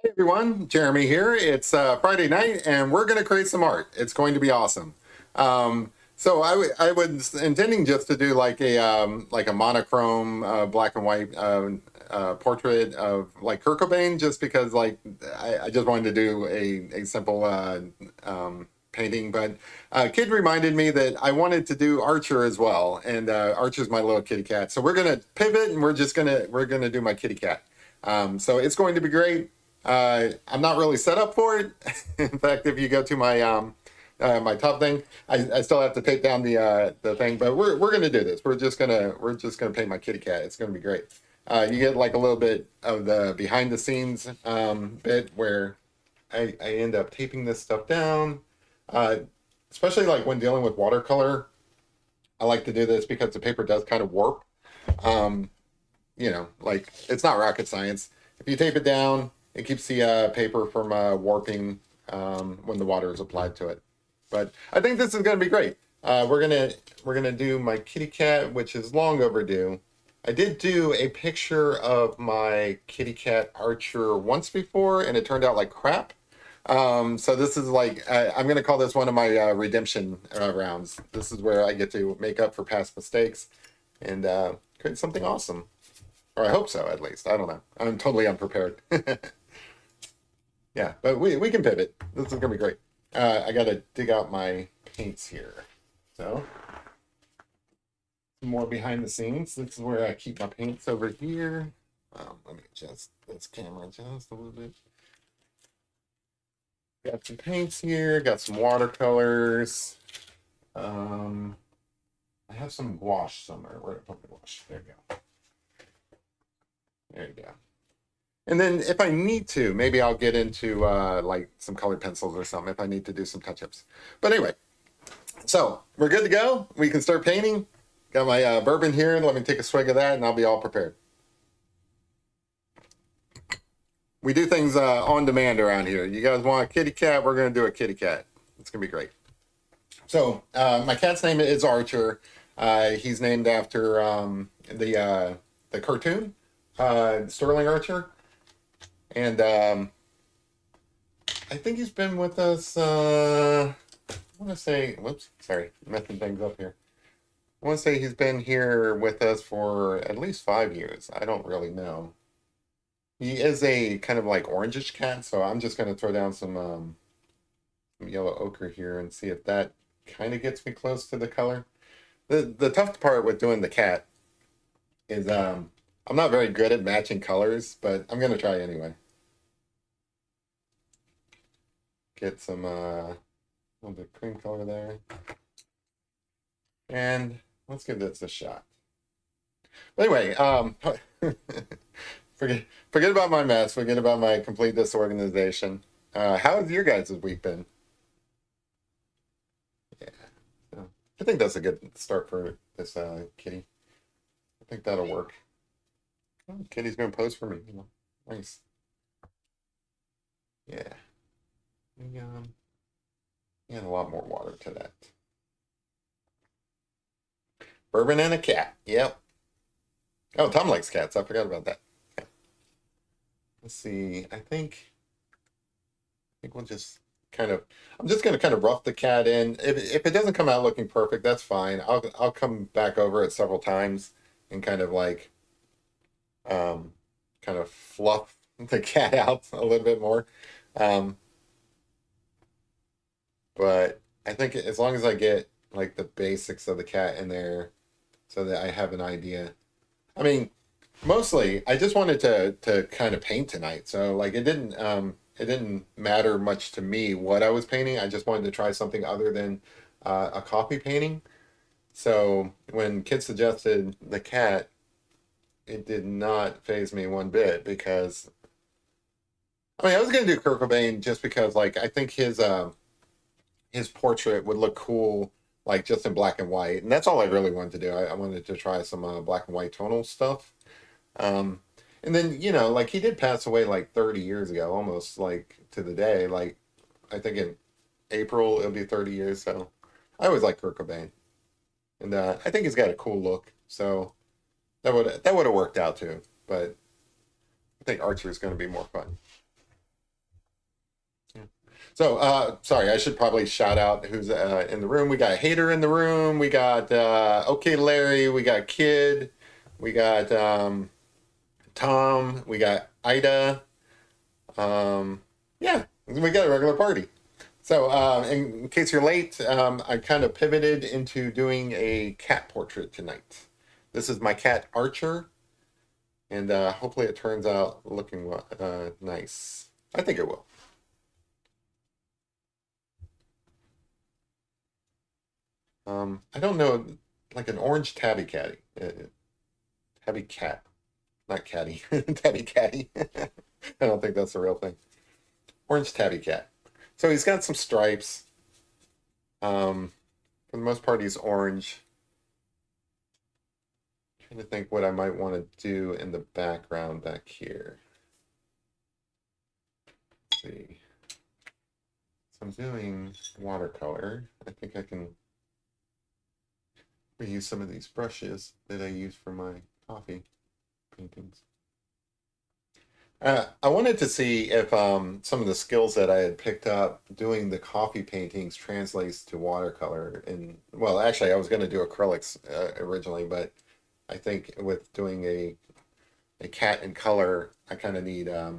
Hey everyone, Jeremy here. It's Friday night and we're going to create some art. It's going to be awesome. I was intending just to do like a monochrome black and white portrait of like Kurt Cobain, just because I just wanted to do a simple painting. But Kid reminded me that I wanted to do Archer as well, and Archer's my little kitty cat. So we're gonna pivot and we're gonna do my kitty cat. So it's going to be great. I'm not really set up for it. In fact, if you go to my top thing, I still have to take down the thing, but we're gonna do this. We're just gonna paint my kitty cat. It's gonna be great. You get like a little bit of the behind the scenes bit where I end up taping this stuff down. Uh, Especially like when dealing with watercolor, I like to do this because the paper does kind of warp. Um, like it's not rocket science. If you tape it down, it keeps the paper from warping when the water is applied to it. But I think this is going to be great. We're gonna do my kitty cat, which is long overdue. I did do a picture of my kitty cat Archer once before, and it turned out like crap. So this is like I'm going to call this one of my redemption rounds. This is where I get to make up for past mistakes and create something awesome. Or I hope so, at least. I don't know. I'm totally unprepared. Yeah, but we can pivot. This is gonna be great. I gotta dig out my paints here. So some more behind the scenes. This is where I keep my paints over here. Let me adjust this camera just a little bit. Got some paints here. Got some watercolors. Um, I have some gouache somewhere. Where did I put the gouache? There you go. There you go. And then if I need to, maybe I'll get into like some colored pencils or something if I need to do some touch-ups. But anyway, so we're good to go. We can start painting. Got my bourbon here. Let me take a swig of that and I'll be all prepared. We do things on demand around here. You guys want a kitty cat? We're going to do a kitty cat. It's going to be great. So my cat's name is Archer. He's named after the cartoon, Sterling Archer. And I think he's been with us. I want to say, whoops, sorry, messing things up here. I want to say he's been here with us for at least 5 years. I don't really know. He is a kind of like orangish cat, so I'm just going to throw down some yellow ochre here and see if that kind of gets me close to the color. The tough part with doing the cat is I'm not very good at matching colors, but I'm going to try anyway. Get some little bit of cream color there. And let's give this a shot. But anyway, forget about my mess. Forget about my complete disorganization. How has your guys' week been? Yeah, so I think that's a good start for this kitty. I think that'll work. Oh, kitty's gonna pose for me. Nice. Yeah. And, and a lot more water to that. Bourbon and a cat. Yep. Oh, Tom likes cats. I forgot about that. Okay. Let's see. I think we'll just kind of. I'm just gonna kind of rough the cat in. If it doesn't come out looking perfect, that's fine. I'll come back over it several times and kind of like kind of fluff the cat out a little bit more. Um, but I think as long as I get like the basics of the cat in there, so that I have an idea. I mean, mostly I just wanted to kind of paint tonight, so like it didn't matter much to me what I was painting. I just wanted to try something other than a coffee painting. So when Kid suggested the cat, it did not phase me one bit because I mean I was gonna do Kurt Cobain just because like I think his portrait would look cool like just in black and white, and that's all I really wanted to do. I wanted to try some black and white tonal stuff. Um, and then like he did pass away like 30 years ago, almost like to the day. Like I think in April it'll be 30 years. So I always like Kurt Cobain, and I think he's got a cool look. So that would have worked out too. But I think Archer is going to be more fun. So, sorry, I should probably shout out who's in the room. We got Hater in the room. We got OK Larry. We got Kid. We got Tom. We got Ida. Yeah, we got a regular party. So, in case you're late, I kind of pivoted into doing a cat portrait tonight. This is my cat Archer, and hopefully it turns out looking nice. I think it will. I don't know, like an orange tabby catty, tabby cat, not catty, tabby catty. I don't think that's the real thing. Orange tabby cat. So he's got some stripes. For the most part, he's orange. Trying to think what I might want to do in the background back here. Let's see. So I'm doing watercolor. I think I can reuse some of these brushes that I use for my coffee paintings. I wanted to see if some of the skills that I had picked up doing the coffee paintings translates to watercolor. And well, actually, I was going to do acrylics originally, but I think with doing a cat in color, I kind of need I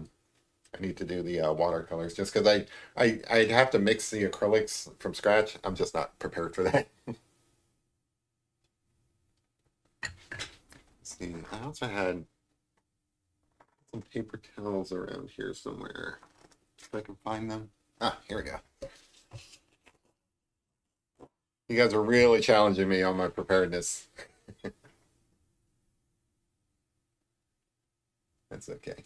need to do the watercolors just because I'd have to mix the acrylics from scratch. I'm just not prepared for that. Let's see, I also had some paper towels around here somewhere. If I can find them. Ah, here we go. You guys are really challenging me on my preparedness. That's okay.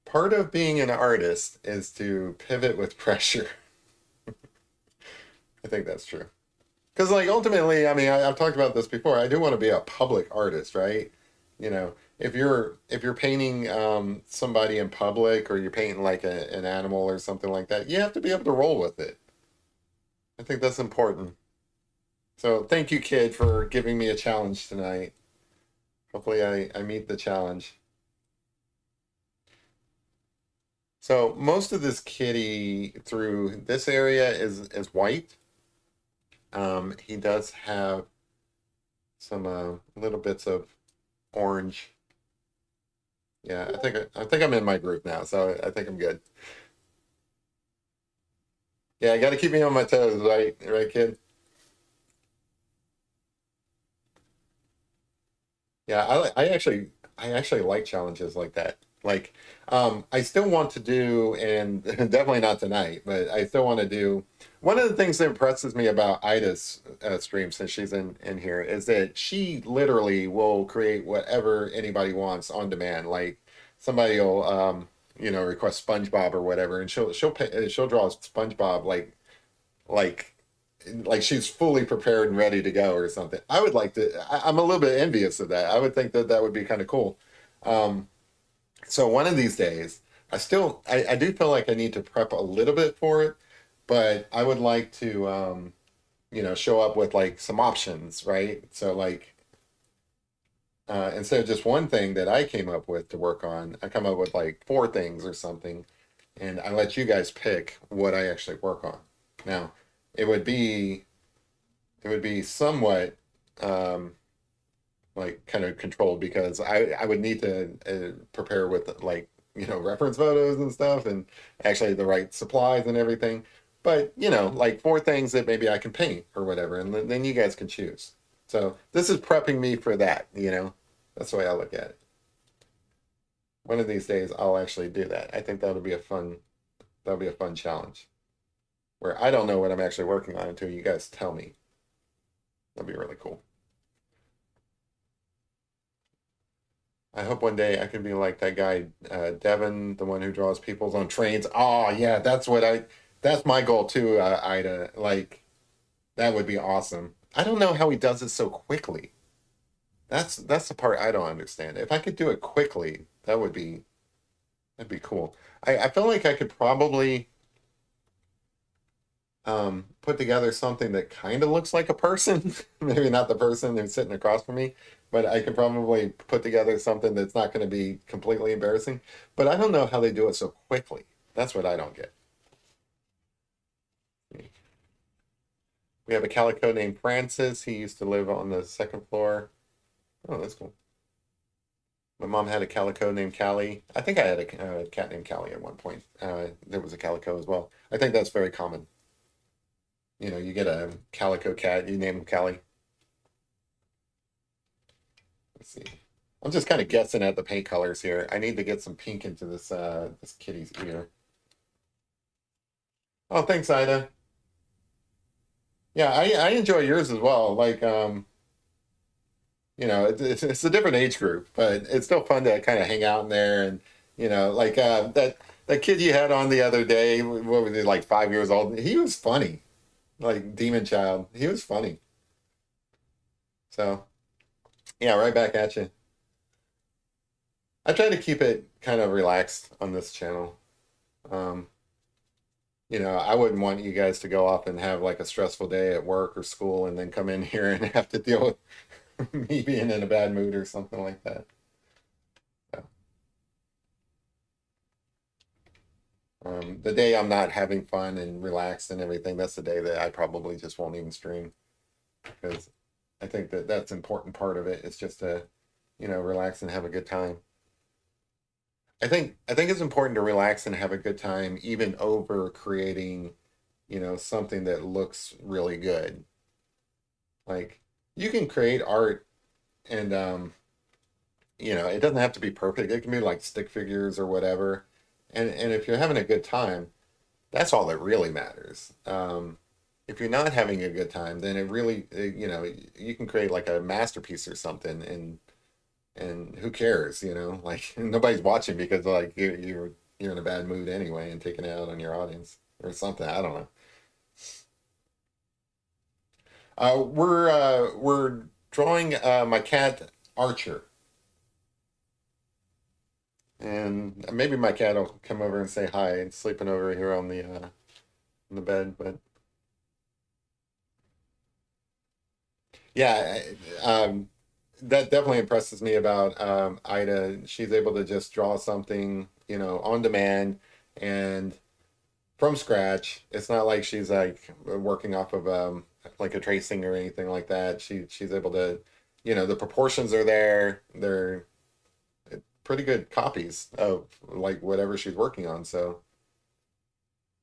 Part of being an artist is to pivot with pressure. I think that's true. Because like ultimately, I mean, I've talked about this before. I do want to be a public artist, right? You know, if you're painting somebody in public or you're painting like an animal or something like that, you have to be able to roll with it. I think that's important. So thank you, kid, for giving me a challenge tonight. Hopefully, I meet the challenge. So most of this kitty through this area is white. He does have some little bits of orange. Yeah, I think I'm in my group now, so I think I'm good. Yeah, I got to keep me on my toes, right? Right, kid? Yeah, I actually like challenges like that. Like, I still want to do, and definitely not tonight, but I still want to do. One of the things that impresses me about Ida's stream, since she's in here, is that she literally will create whatever anybody wants on demand. Like, somebody will, request SpongeBob or whatever, and she'll draw SpongeBob like like she's fully prepared and ready to go or something. I would like to. I'm a little bit envious of that. I would think that that would be kind of cool. Um, so one of these days, I do feel like I need to prep a little bit for it, but I would like to show up with like some options, right? So like instead of just one thing that I came up with to work on, I come up with like four things or something, and I let you guys pick what I actually work on. Now, it would be it would be somewhat um, like kind of controlled because I would need to prepare with like reference photos and stuff and actually the right supplies and everything. But like four things that maybe I can paint or whatever, and then you guys can choose. So this is prepping me for that. That's the way I look at it. One of these days I'll actually do that. I think that'll be a fun challenge where I don't know what I'm actually working on until you guys tell me. That'd be really cool. I hope one day I can be like that guy, Devin, the one who draws people's on trains. Oh yeah, that's my goal too, Ida. Like that would be awesome. I don't know how he does it so quickly. That's the part I don't understand. If I could do it quickly, that'd be cool. I feel like I could probably put together something that kind of looks like a person. Maybe not the person who's sitting across from me, but I could probably put together something that's not going to be completely embarrassing. But I don't know how they do it so quickly. That's what I don't get. We have a calico named Francis. He used to live on the second floor. Oh, that's cool. My mom had a calico named Callie. I think I had a cat named Callie at one point. There was a calico as well. I think that's very common. You know, you get a calico cat, you name him Callie. Let's see. I'm just kind of guessing at the paint colors here. I need to get some pink into this kitty's ear. Oh, thanks, Ida. Yeah, I enjoy yours as well. Like, you know, it's a different age group, but it's still fun to kind of hang out in there. And you know, like that kid you had on the other day, what was he, like 5 years old? He was funny, like Demon Child. He was funny. So yeah, right back at you. I try to keep it kind of relaxed on this channel. Um, you know, I wouldn't want you guys to go off and have like a stressful day at work or school and then come in here and have to deal with me being in a bad mood or something like that. So, the day I'm not having fun and relaxed and everything, that's the day that I probably just won't even stream because I think that that's an important part of it. It's just to, you know, relax and have a good time. I think it's important to relax and have a good time, even over creating, you know, something that looks really good. Like you can create art and you know, it doesn't have to be perfect. It can be like stick figures or whatever. And if you're having a good time, that's all that really matters. If you're not having a good time, then it really, you know, you can create like a masterpiece or something, and who cares, you know? Like nobody's watching because like you're in a bad mood anyway and taking it out on your audience or something. I don't know. We're drawing my cat Archer, and maybe my cat will come over and say hi. It's sleeping over here on the bed, but yeah, that definitely impresses me about Ida. She's able to just draw something, you know, on demand and from scratch. It's not like she's like working off of like a tracing or anything like that. She's able to, you know, the proportions are there. They're pretty good copies of like whatever she's working on. So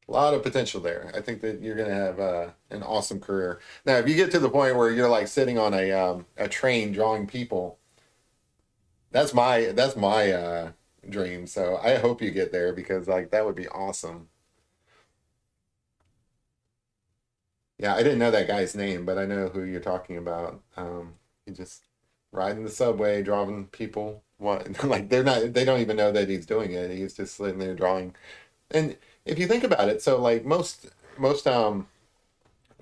a lot of potential there. I think that you're gonna have an awesome career. Now, if you get to the point where you're like sitting on a train drawing people, that's my dream. So I hope you get there because like that would be awesome. Yeah, I didn't know that guy's name, but I know who you're talking about. He just riding the subway, drawing people. What like they don't even know that he's doing it. He's just sitting there drawing. And if you think about it, so like most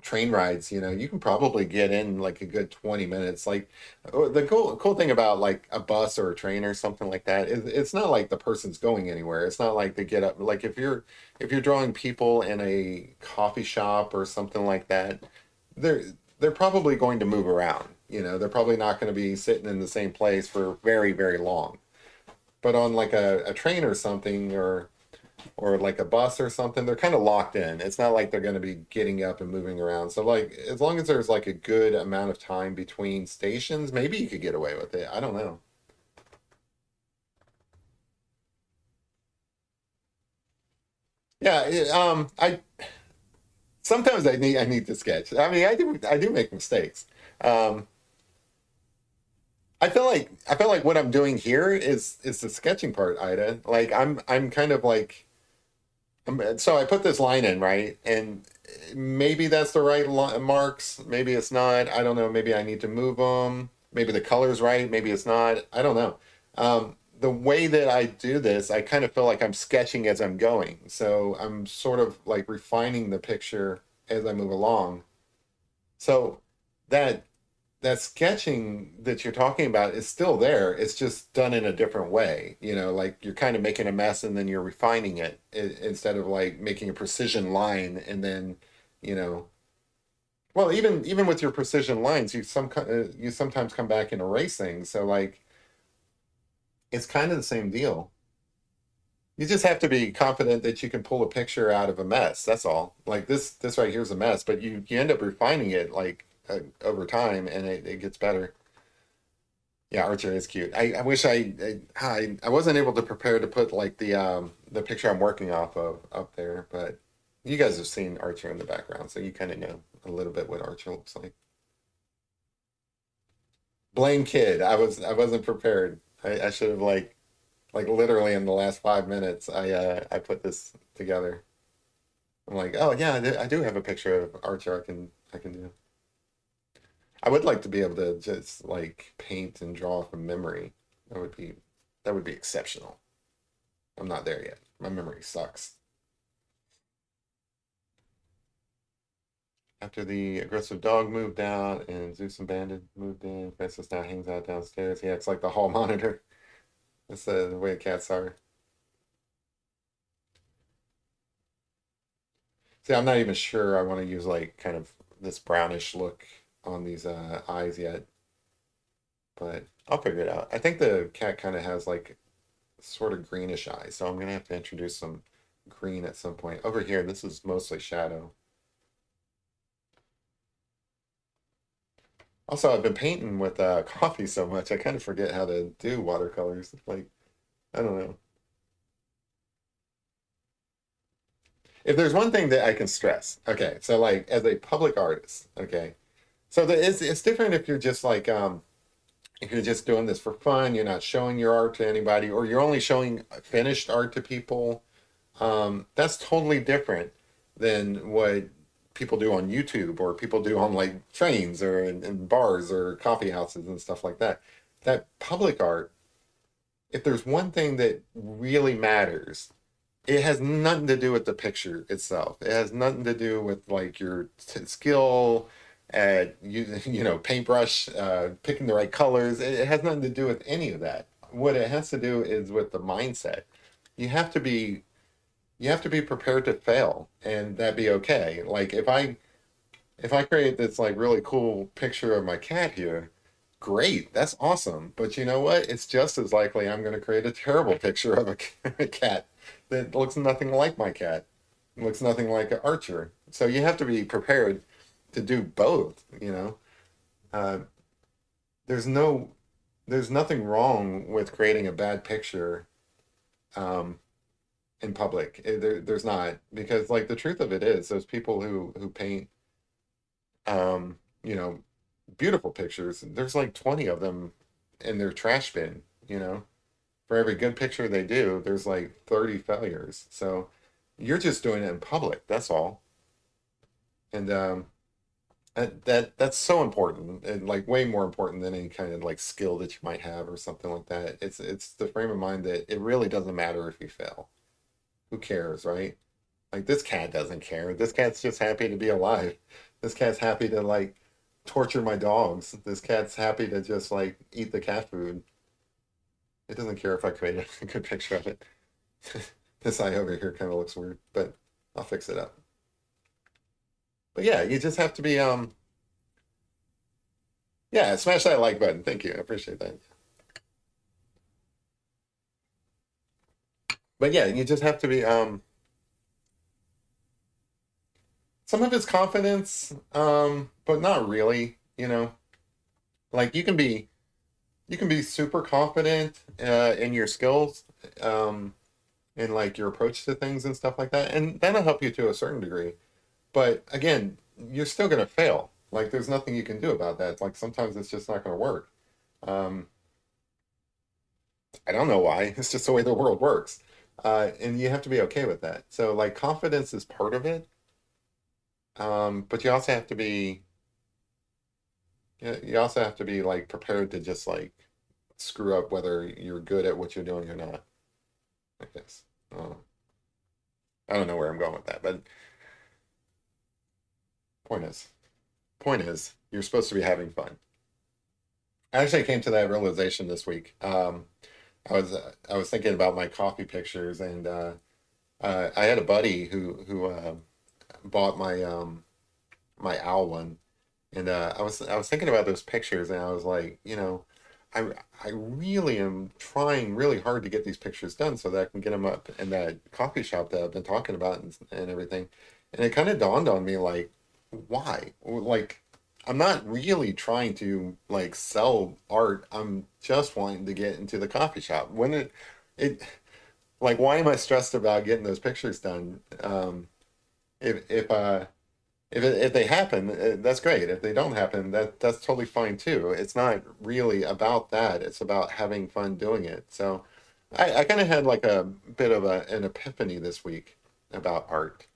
train rides, you know, you can probably get in like a good 20 minutes. Like the cool thing about like a bus or a train or something like that is it's not like the person's going anywhere. It's not like they get up like if you're drawing people in a coffee shop or something like that, they're they're probably going to move around. You know, they're probably not going to be sitting in the same place for very, very long. But on like a train or something or like a bus or something, they're kind of locked in. It's not like they're going to be getting up and moving around. So like as long as there's like a good amount of time between stations, maybe you could get away with it. I don't know. Yeah, I sometimes I need to sketch. I mean, I do make mistakes. Um, I feel like what I'm doing here is the sketching part, Ida. Like I'm kind of like so I put this line in, right? And maybe that's the right marks. Maybe it's not. I don't know. Maybe I need to move them. Maybe the color's right. Maybe it's not. I don't know. The way that I do this, I kind of feel like I'm sketching as I'm going. So I'm sort of like refining the picture as I move along. So that that sketching that you're talking about is still there. It's just done in a different way. You know, like you're kind of making a mess and then you're refining it instead of like making a precision line and then, you know, well, even with your precision lines, you sometimes come back and erase things. So like it's kind of the same deal. You just have to be confident that you can pull a picture out of a mess. That's all. Like this right here's a mess, but you end up refining it like over time, and it gets better. Yeah, Archer is cute. I wish I wasn't able to prepare to put like the picture I'm working off of up there, but you guys have seen Archer in the background, so you kind of know a little bit what Archer looks like. Blame kid. I wasn't prepared. I should have like literally in the last 5 minutes I put this together. I'm like, oh yeah, I do have a picture of Archer I can do. I would like to be able to just like paint and draw from memory. That would be that would be exceptional. I'm not there yet. My memory sucks. After the aggressive dog moved out and Zeus and Bandit moved in, Francis now hangs out downstairs. He acts like the hall monitor. That's the way cats are. See, I'm not even sure I want to use like kind of this brownish look on these eyes yet, but I'll figure it out. I think the cat kind of has like sort of greenish eyes, so I'm gonna have to introduce some green at some point. Over here, this is mostly shadow. Also, I've been painting with coffee so much, I kind of forget how to do watercolors. Like, I don't know. If there's one thing that I can stress, okay, so like as a public artist, okay, so it's different if you're just like if you're just doing this for fun, you're not showing your art to anybody, or you're only showing finished art to people. That's totally different than what people do on YouTube or people do on like trains or in bars or coffee houses and stuff like that. That public art, if there's one thing that really matters, it has nothing to do with the picture itself. It has nothing to do with like your skill at paintbrush, picking the right colors. It has nothing to do with any of that. What it has to do is with the mindset. You have to be you have to be prepared to fail and that be okay. Like if I create this like really cool picture of my cat here, great, that's awesome. But you know what? It's just as likely I'm going to create a terrible picture of a cat that looks nothing like my cat. It looks nothing like an Archer. So you have to be prepared to do both, you know. Uh, there's no there's nothing wrong with creating a bad picture um, in public. There's not because like the truth of it is those people who paint you know beautiful pictures, there's like 20 of them in their trash bin, you know. For every good picture they do, there's like 30 failures. So you're just doing it in public, that's all. And that's so important and like way more important than any kind of like skill that you might have or something like that. It's the frame of mind that it really doesn't matter if you fail. Who cares, right? Like this cat doesn't care. This cat's just happy to be alive. This cat's happy to like torture my dogs. This cat's happy to just like eat the cat food. It doesn't care if I create a good picture of it. This eye over here kind of looks weird, but I'll fix it up. But yeah, you just have to be yeah, smash that like button. Thank you. I appreciate that. But yeah, you just have to be some of it's confidence, but not really, you know. Like you can be super confident in your skills, and like your approach to things and stuff like that, and that'll help you to a certain degree. But again, you're still gonna fail. Like there's nothing you can do about that. Like sometimes it's just not gonna work. Um, I don't know why. It's just the way the world works. And you have to be okay with that. So like confidence is part of it. But you also have to be like prepared to just like screw up whether you're good at what you're doing or not, I guess. I don't know where I'm going with that, but point is, point is, you're supposed to be having fun. I actually came to that realization this week. I was thinking about my coffee pictures, and I had a buddy who bought my owl one, and I was thinking about those pictures, and I was like, I I really am trying really hard to get these pictures done so that I can get them up in that coffee shop that I've been talking about and everything. And it kind of dawned on me like, why? Like, I'm not really trying to like sell art. I'm just wanting to get into the coffee shop. When it like, why am I stressed about getting those pictures done? If if uh if they happen, that's great. If they don't happen, that's totally fine too. It's not really about that. It's about having fun doing it. So I kind of had like a bit of an epiphany this week about art.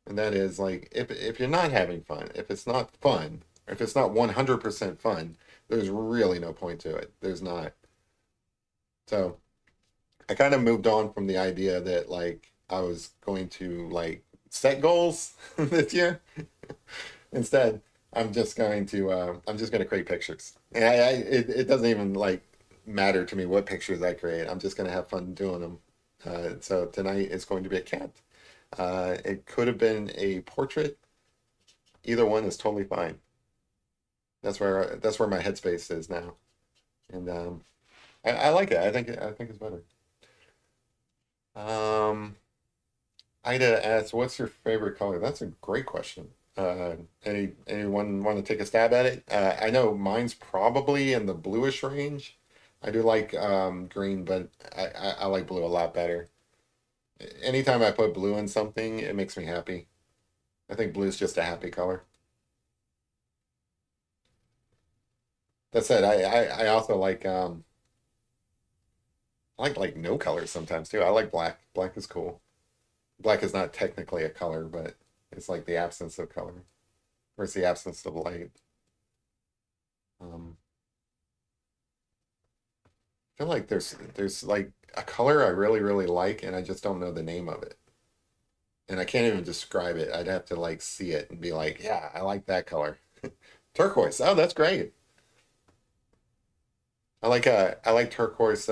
And that is like if you're not having fun, if it's not fun, if it's not 100% fun, there's really no point to it. There's not. So I kind of moved on from the idea that like I was going to like set goals this year. Instead, I'm just going to create pictures. And it doesn't even like matter to me what pictures I create. I'm just going to have fun doing them. So tonight is going to be a cat. It could have been a portrait. Either one is totally fine. That's where my headspace is now, and I like it. I think it's better. Um, Ida asks, "What's your favorite color?" That's a great question. Anyone want to take a stab at it? I know mine's probably in the bluish range. I do like green, but I like blue a lot better. Anytime I put blue in something, it makes me happy. I think blue is just a happy color. That said, I also like no colors sometimes too. I like black. Black is cool. Black is not technically a color, but it's like the absence of color, or it's the absence of light. Um, I feel like there's like a color I really like, and I just don't know the name of it, and I can't even describe it. I'd have to like see it and be like, yeah, I like that color. Turquoise. Oh, that's great. I like turquoise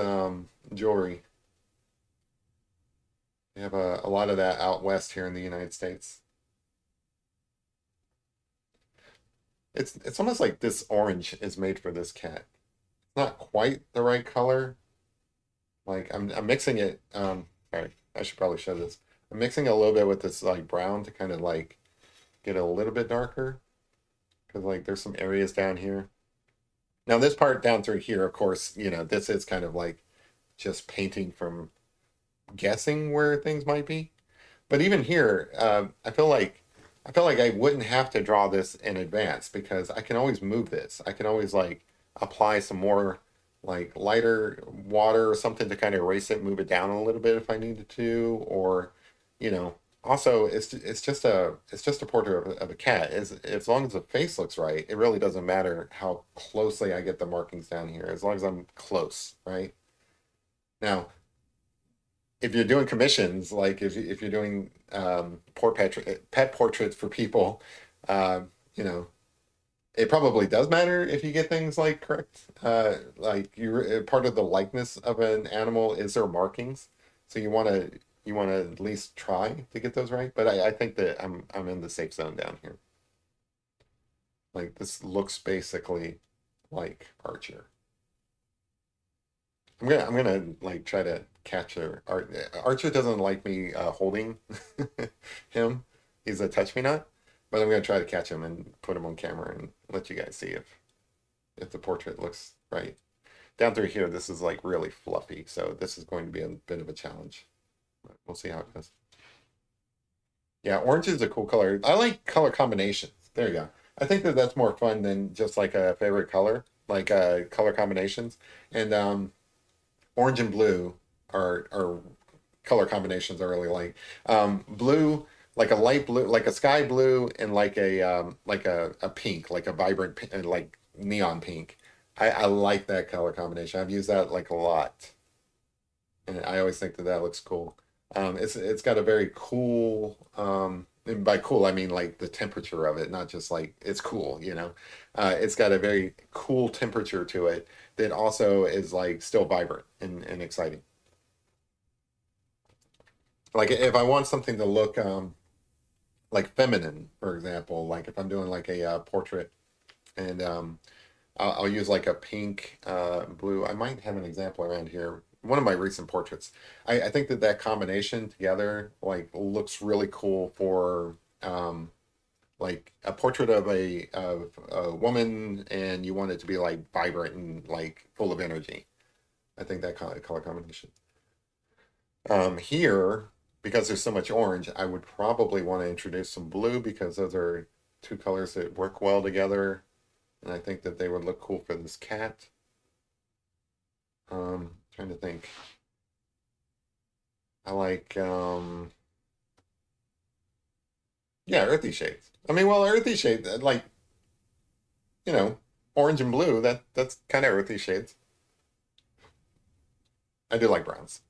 jewelry. We have a lot of that out west here in the United States. It's almost like this orange is made for this cat. Not quite the right color. Like I'm mixing it. Sorry, I should probably show this. I'm mixing a little bit with this like brown to kind of like get it a little bit darker because like there's some areas down here. Now this part down through here, of course, this is kind of like just painting from guessing where things might be. But even here, I feel like I wouldn't have to draw this in advance because I can always move this. I can always like apply some more like lighter water or something to kind of erase it, move it down a little bit if I needed to, or you know, also it's just a portrait of a cat. As long as the face looks right, it really doesn't matter how closely I get the markings down here, as long as I'm close, right? Now, if you're doing commissions, like if you're doing pet portraits for people, you know, it probably does matter if you get things like correct. Like you part of the likeness of an animal is their markings, so you want to at least try to get those right. But I think that I'm in the safe zone down here. Like this looks basically like Archer. I'm gonna like try to catch her. Archer doesn't like me holding him. He's a touch me not, but I'm gonna try to catch him and put him on camera and let you guys see if the portrait looks right. Down through here, this is like really fluffy, so this is going to be a bit of a challenge. But we'll see how it goes. Yeah, orange is a cool color. I like color combinations. There you go. I think that that's more fun than just like a favorite color, like color combinations. And orange and blue are color combinations I really like. Blue, like a light blue, like a sky blue, and like a pink, like a vibrant, like neon pink. I like that color combination. I've used that like a lot, and I always think that that looks cool. It's got a very cool. And by cool, I mean like the temperature of it, not just like it's cool, you know. It's got a very cool temperature to it that also is like still vibrant and exciting. Like if I want something to look like feminine, for example, like if I'm doing like a portrait and I'll use like a pink, blue. I might have an example around here. One of my recent portraits. I think that that combination together like looks really cool for like a portrait of a woman, and you want it to be like vibrant and like full of energy. I think that kind of color combination. Here, because there's so much orange, I would probably want to introduce some blue because those are two colors that work well together, and I think that they would look cool for this cat. Trying to think. I like yeah, earthy shades. I mean, well, earthy shades like you know, orange and blue. That's kind of earthy shades. I do like browns.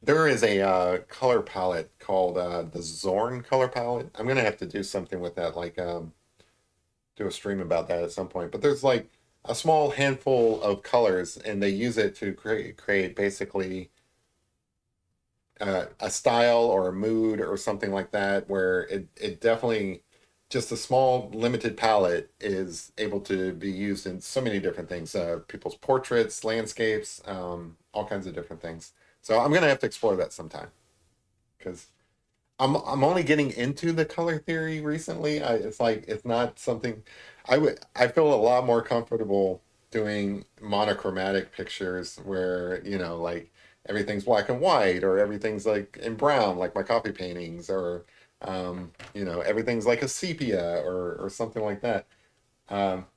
There is a color palette called the Zorn color palette. I'm gonna have to do something with that, like do a stream about that at some point. But there's like a small handful of colors, and they use it to create basically a style or a mood or something like that, where it definitely just a small limited palette is able to be used in so many different things, people's portraits, landscapes, all kinds of different things. So I'm gonna have to explore that sometime because I'm only getting into the color theory recently. It's like it's not something I feel a lot more comfortable doing monochromatic pictures where, like everything's black and white or everything's like in brown, like my coffee paintings, or everything's like a sepia or something like that. Um,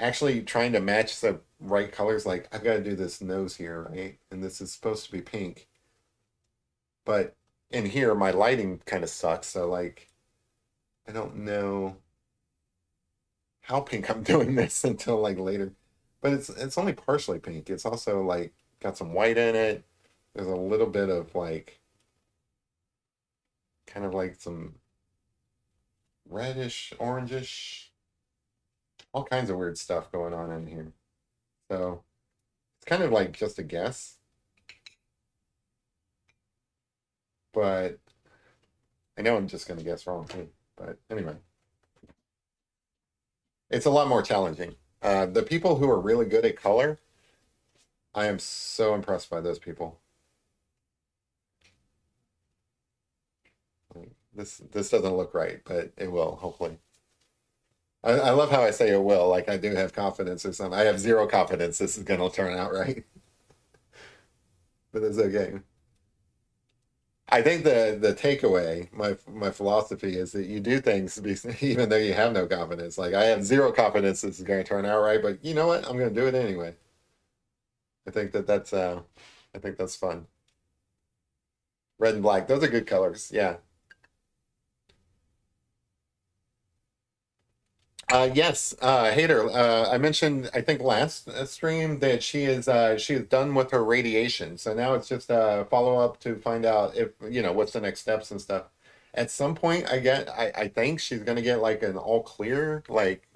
Actually trying to match the right colors, like I've got to do this nose here, right? And this is supposed to be pink, but in here my lighting kind of sucks, so like I don't know how pink I'm doing this until like later. But it's only partially pink. It's also like got some white in it. There's a little bit of like kind of like some reddish, orangish, all kinds of weird stuff going on in here. So it's kind of like just a guess, but I know I'm just gonna guess wrong too. But anyway, it's a lot more challenging. The people who are really good at color, I am so impressed by those people. Like, this doesn't look right, but it will hopefully. I love how I say it will, like I do have confidence or something. I have zero confidence this is going to turn out right, but it's okay. I think the takeaway, my philosophy is that you do things even though you have no confidence. Like I have zero confidence this is going to turn out right, but you know what? I'm going to do it anyway. I think I think that's fun. Red and black, those are good colors. Yeah. Yes, Hader. I mentioned, I think last stream that she is done with her radiation, so now it's just a follow up to find out if what's the next steps and stuff. At some point, I think she's gonna get like an all clear, like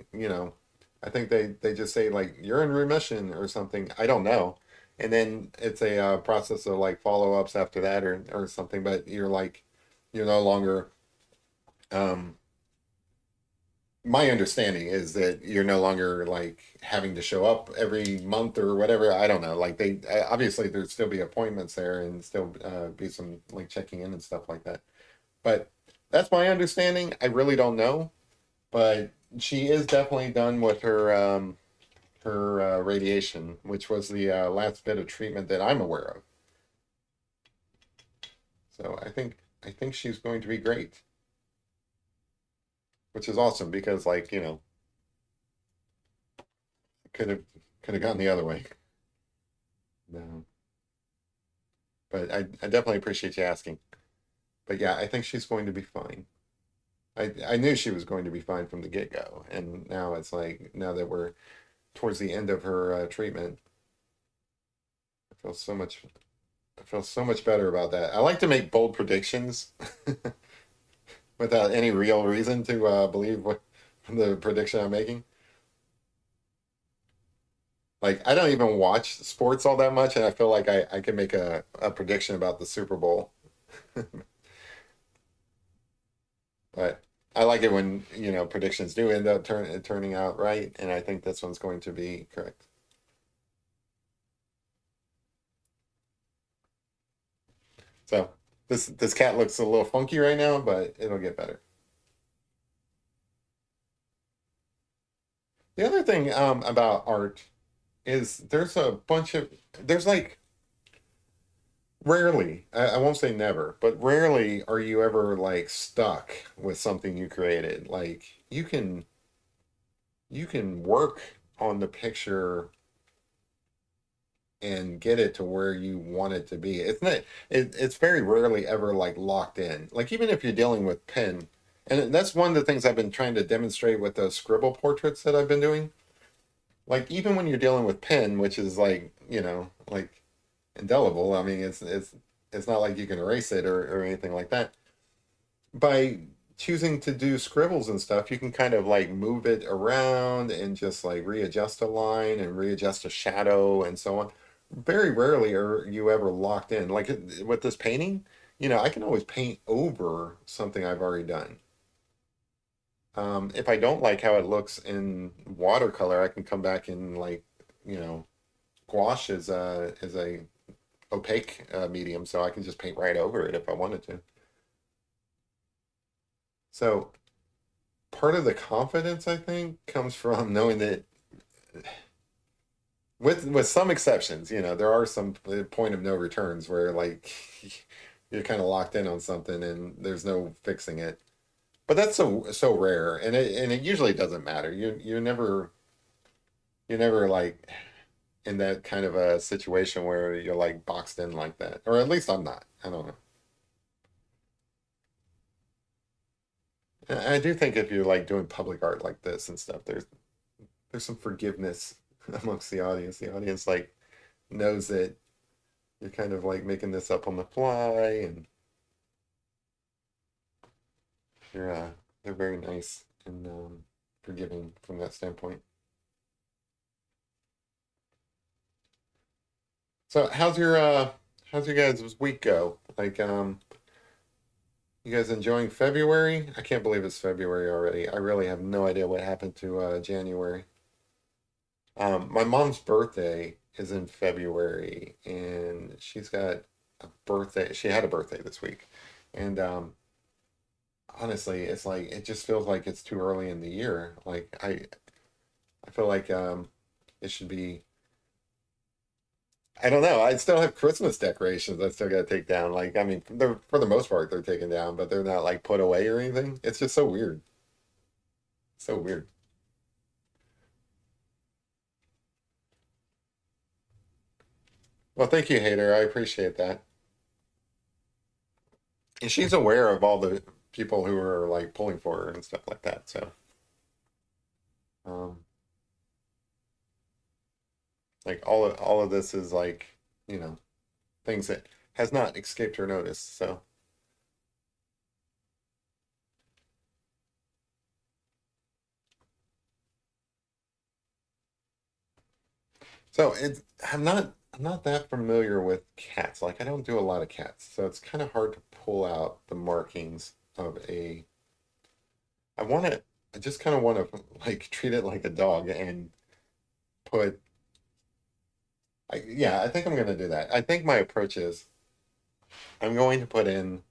I think they just say like you're in remission or something. I don't know, and then it's a process of like follow ups after that or something. But you're no longer um my understanding is that you're no longer like having to show up every month or whatever. I don't know. Like they obviously there'd still be appointments there and still be some like checking in and stuff like that. But that's my understanding. I really don't know, but she is definitely done with her radiation, which was the last bit of treatment that I'm aware of. So I think she's going to be great, which is awesome because like could have could have gone the other way. No. But I definitely appreciate you asking. But yeah, I think she's going to be fine. I knew she was going to be fine from the get-go, and now it's like now that we're towards the end of her treatment, I feel so much I feel so much better about that. I like to make bold predictions without any real reason to believe what the prediction I'm making. Like I don't even watch sports all that much, and I feel like I can make a prediction about the Super Bowl. But I like it when, predictions do end up turning out right, and I think this one's going to be correct. So this cat looks a little funky right now, but it'll get better. The other thing about art is there's like rarely, I won't say never, but rarely are you ever like stuck with something you created. Like you can work on the picture and get it to where you want it to be. It's very rarely ever like locked in. Like even if you're dealing with pen, and that's one of the things I've been trying to demonstrate with those scribble portraits that I've been doing. Like even when you're dealing with pen, which is like, like indelible, I mean it's not like you can erase it or anything like that. By choosing to do scribbles and stuff, you can kind of like move it around and just like readjust a line and readjust a shadow and so on. Very rarely are you ever locked in. Like with this painting, I can always paint over something I've already done. If I don't like how it looks in watercolor, I can come back in like, you know, gouache is a opaque medium, so I can just paint right over it if I wanted to. So part of the confidence, I think, comes from knowing that, with some exceptions, there are some point of no returns where like you're kind of locked in on something and there's no fixing it. But that's so rare, and it usually doesn't matter. You're never like in that kind of a situation where you're like boxed in like that, or at least I'm not. I don't know. I do think if you're like doing public art like this and stuff, there's some forgiveness amongst the audience. The audience like knows that you're kind of like making this up on the fly, and you're they're very nice and forgiving from that standpoint. So how's your guys' week go? Like you guys enjoying February? I can't believe it's February already. I really have no idea what happened to January. My mom's birthday is in February, and she's got a birthday. She had a birthday this week, and honestly, it's like it just feels like it's too early in the year. Like I feel like it should be. I don't know. I still have Christmas decorations I still got to take down. Like, I mean, they're for the most part they're taken down, but they're not like put away or anything. It's just so weird. So weird. Well, thank you, Hater. I appreciate that. And she's aware of all the people who are like pulling for her and stuff like that. So, um, like all of this is like, you know, things that has not escaped her notice. So I'm not that familiar with cats. Like I don't do a lot of cats, so it's kind of hard to pull out the markings of a. I want to. I just kind of want to like treat it like a dog and put. Yeah, I think I'm gonna do that. I think my approach is I'm going to put in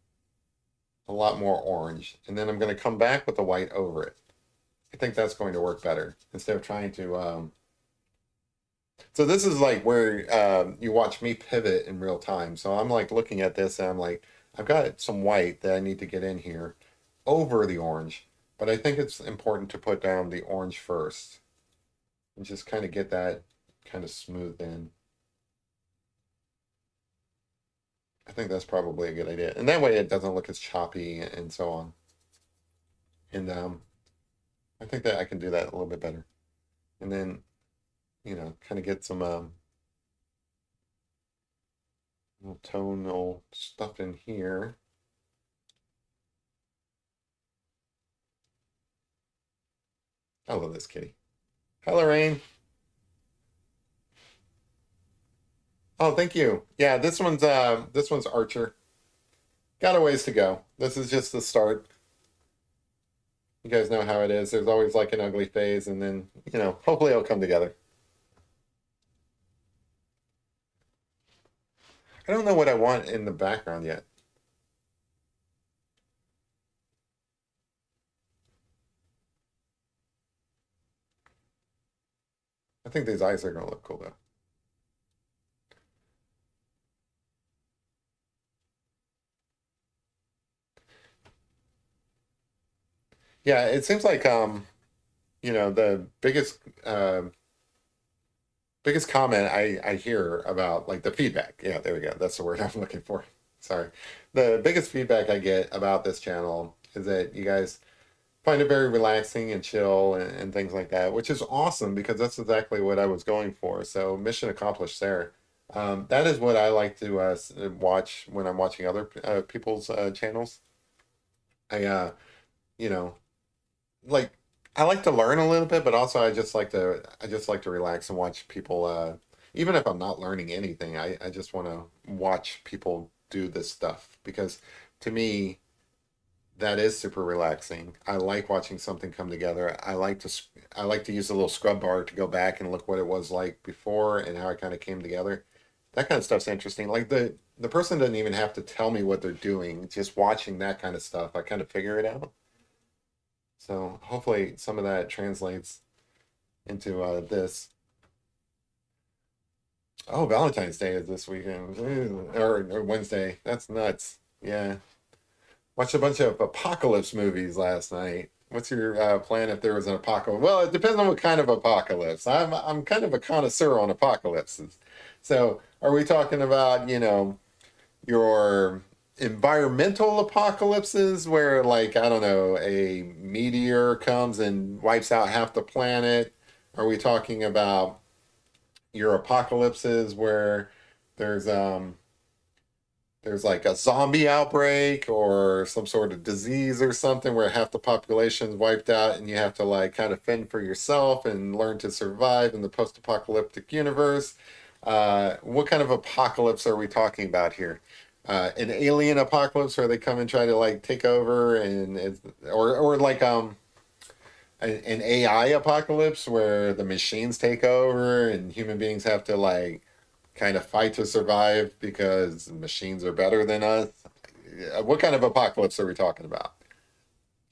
a lot more orange, and then I'm going to come back with the white over it. I think that's going to work better instead of trying to. So this is like where you watch me pivot in real time. So I'm like looking at this and I'm like, I've got some white that I need to get in here over the orange, but I think it's important to put down the orange first and just kind of get that kind of smoothed in. I think that's probably a good idea. And that way it doesn't look as choppy and so on. And I think that I can do that a little bit better. And then, kind of get some little tonal stuff in here. I love this kitty. Hi, Lorraine. Oh, thank you. Yeah, this one's Archer. Got a ways to go. This is just the start. You guys know how it is. There's always like an ugly phase, and then, hopefully it'll come together. I don't know what I want in the background yet. I think these eyes are gonna look cool though. Yeah, it seems like the biggest comment I hear about like the feedback. Yeah, there we go. That's the word I'm looking for. Sorry. The biggest feedback I get about this channel is that you guys find it very relaxing and chill and things like that, which is awesome because that's exactly what I was going for. So mission accomplished there. That is what I like to watch when I'm watching other people's channels. I you know, like I like to learn a little bit, but also I just like to relax and watch people. Even if I'm not learning anything, I just want to watch people do this stuff because to me that is super relaxing. I like watching something come together. I like to use a little scrub bar to go back and look what it was like before and how it kind of came together. That kind of stuff's interesting. Like the person doesn't even have to tell me what they're doing. Just watching that kind of stuff, I kind of figure it out. So hopefully some of that translates into this. Oh, Valentine's Day is this weekend. Or Wednesday. That's nuts. Yeah. Watched a bunch of apocalypse movies last night. What's your plan if there was an apocalypse? Well, it depends on what kind of apocalypse. I'm kind of a connoisseur on apocalypses. So, are we talking about, your environmental apocalypses where like, I don't know, a meteor comes and wipes out half the planet? Are we talking about your apocalypses where there's um there's like a zombie outbreak or some sort of disease or something where half the population's wiped out and you have to like kind of fend for yourself and learn to survive in the post-apocalyptic universe. What kind of apocalypse are we talking about here? An alien apocalypse where they come and try to like take over or like an AI apocalypse where the machines take over and human beings have to like kind of fight to survive because machines are better than us. What kind of apocalypse are we talking about?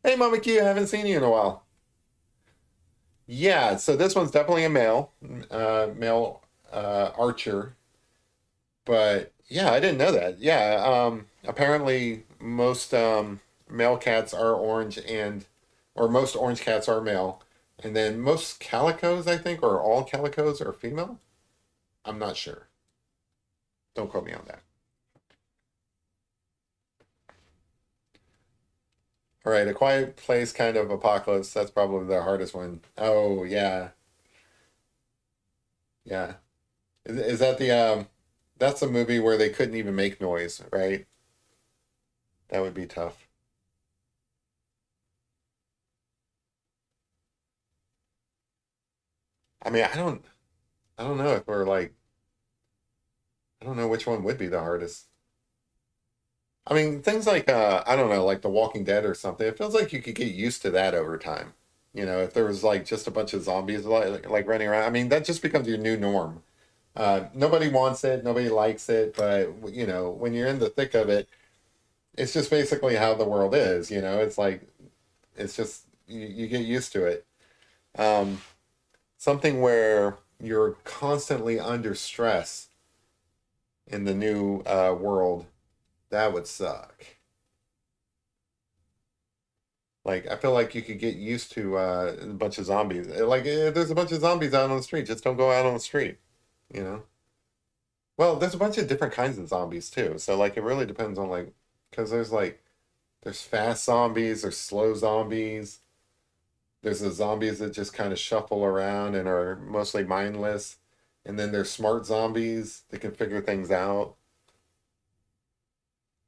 Hey, Mama Q, I haven't seen you in a while. Yeah, so this one's definitely a male archer. But yeah, I didn't know that. Yeah, apparently most male cats are orange or most orange cats are male. And then most calicos, I think, or all calicos are female. I'm not sure. Don't quote me on that. All right, A Quiet Place kind of apocalypse. That's probably the hardest one. Oh yeah, yeah. Is that that's a movie where they couldn't even make noise, right? That would be tough. I mean, I don't know if we're like, I don't know which one would be the hardest. I mean, things like I don't know, like The Walking Dead or something. It feels like you could get used to that over time. If there was like just a bunch of zombies like running around. I mean, that just becomes your new norm. Nobody wants it, nobody likes it, but when you're in the thick of it, it's just basically how the world is. It's like it's just you get used to it. Um, Something where you're constantly under stress in the new world, that would suck. Like I feel like you could get used to a bunch of zombies. Like there's a bunch of zombies out on the street. Just don't go out on the street. You know. Well, there's a bunch of different kinds of zombies too. So like it really depends on like because there's fast zombies, there's slow zombies, there's the zombies that just kind of shuffle around and are mostly mindless, and then there's smart zombies that can figure things out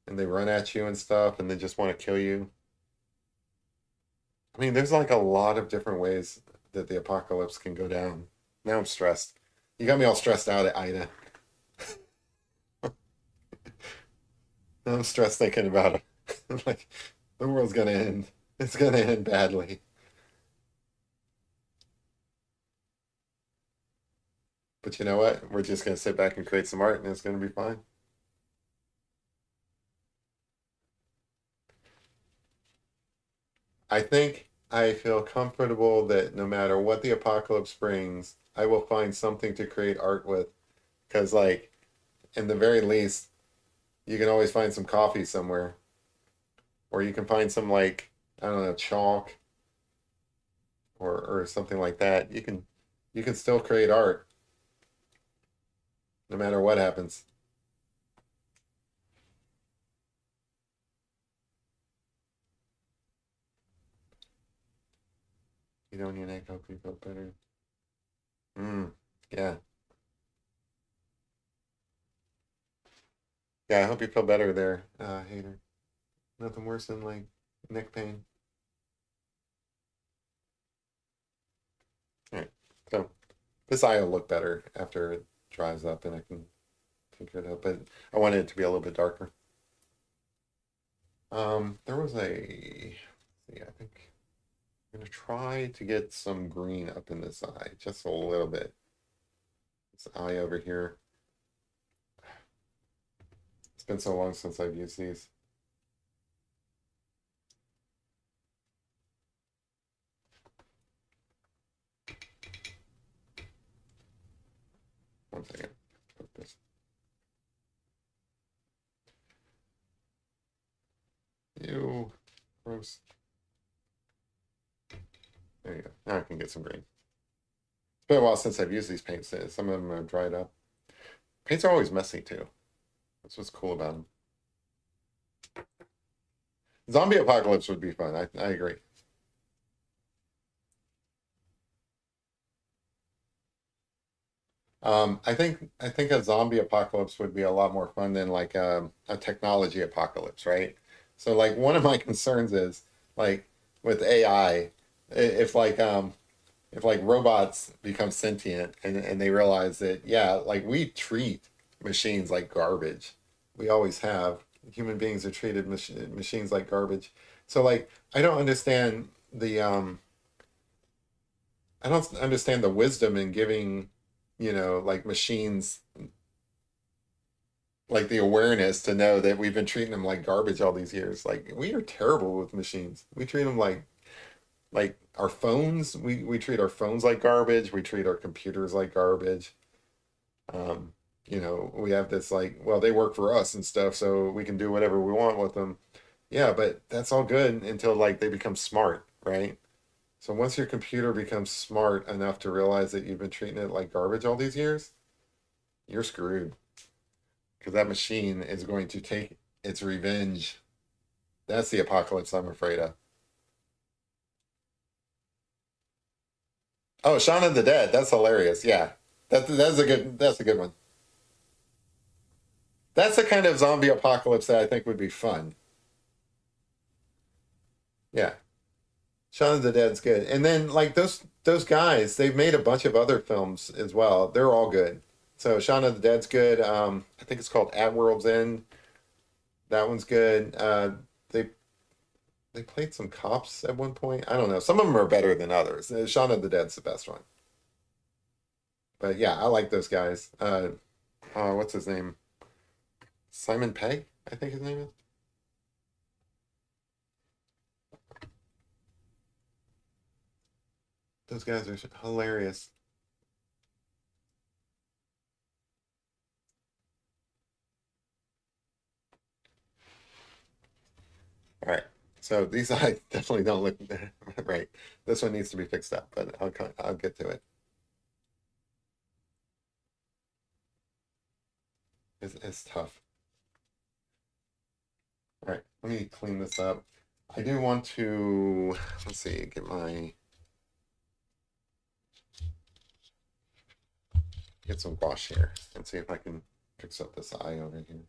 and they run at you and stuff and they just want to kill you. I mean, there's like a lot of different ways that the apocalypse can go down. Now I'm stressed. You got me all stressed out, Ida. Now I'm stressed thinking about it. Like the world's gonna end. It's gonna end badly. But you know what? We're just gonna sit back and create some art and it's gonna be fine. I think I feel comfortable that no matter what the apocalypse brings, I will find something to create art with. Because, like, in the very least, you can always find some coffee somewhere, or you can find some, like, I don't know, chalk or something like that. You can still create art no matter what happens. You don't need to help you feel better. Yeah. Yeah, I hope you feel better there, hater. Nothing worse than like neck pain. All right. So this eye will look better after it dries up and I can figure it out. But I wanted it to be a little bit darker. There was see, I think I'm gonna try to get some green up in this eye, just a little bit. This eye over here. It's been so long since I've used these. One second. Put this. Ew, gross. There you go. Now I can get some green. It's been a while since I've used these paints. Some of them are dried up. Paints are always messy too. That's what's cool about them. Zombie apocalypse would be fun. I agree. I think a zombie apocalypse would be a lot more fun than like a technology apocalypse, right? So like one of my concerns is like with AI, if like robots become sentient and they realize that yeah, like we treat machines like garbage. We always have. Human beings are treated machines like garbage. So like I don't understand the wisdom in giving, like machines like the awareness to know that we've been treating them like garbage all these years. Like we are terrible with machines. We treat them like our phones. We treat our phones like garbage. We treat our computers like garbage. Um, we have this like, well, they work for us and stuff, so we can do whatever we want with them. Yeah, but that's all good until like they become smart, right? So once your computer becomes smart enough to realize that you've been treating it like garbage all these years, you're screwed because that machine is going to take its revenge. That's the apocalypse I'm afraid of. Oh, Shaun of the Dead. That's hilarious. Yeah. That's a good one. That's the kind of zombie apocalypse that I think would be fun. Yeah. Shaun of the Dead's good. And then like those guys, they've made a bunch of other films as well. They're all good. So Shaun of the Dead's good. I think it's called At World's End. That one's good. They they played some cops at one point. I don't know. Some of them are better than others. Shaun of the Dead's the best one. But yeah, I like those guys. What's his name? Simon Pegg, I think his name is. Those guys are hilarious. All right. So these I definitely don't look right. This one needs to be fixed up, but I'll get to it. It's tough. All right. Let me clean this up. I do want to let's see, get some gouache here and see if I can fix up this eye over here.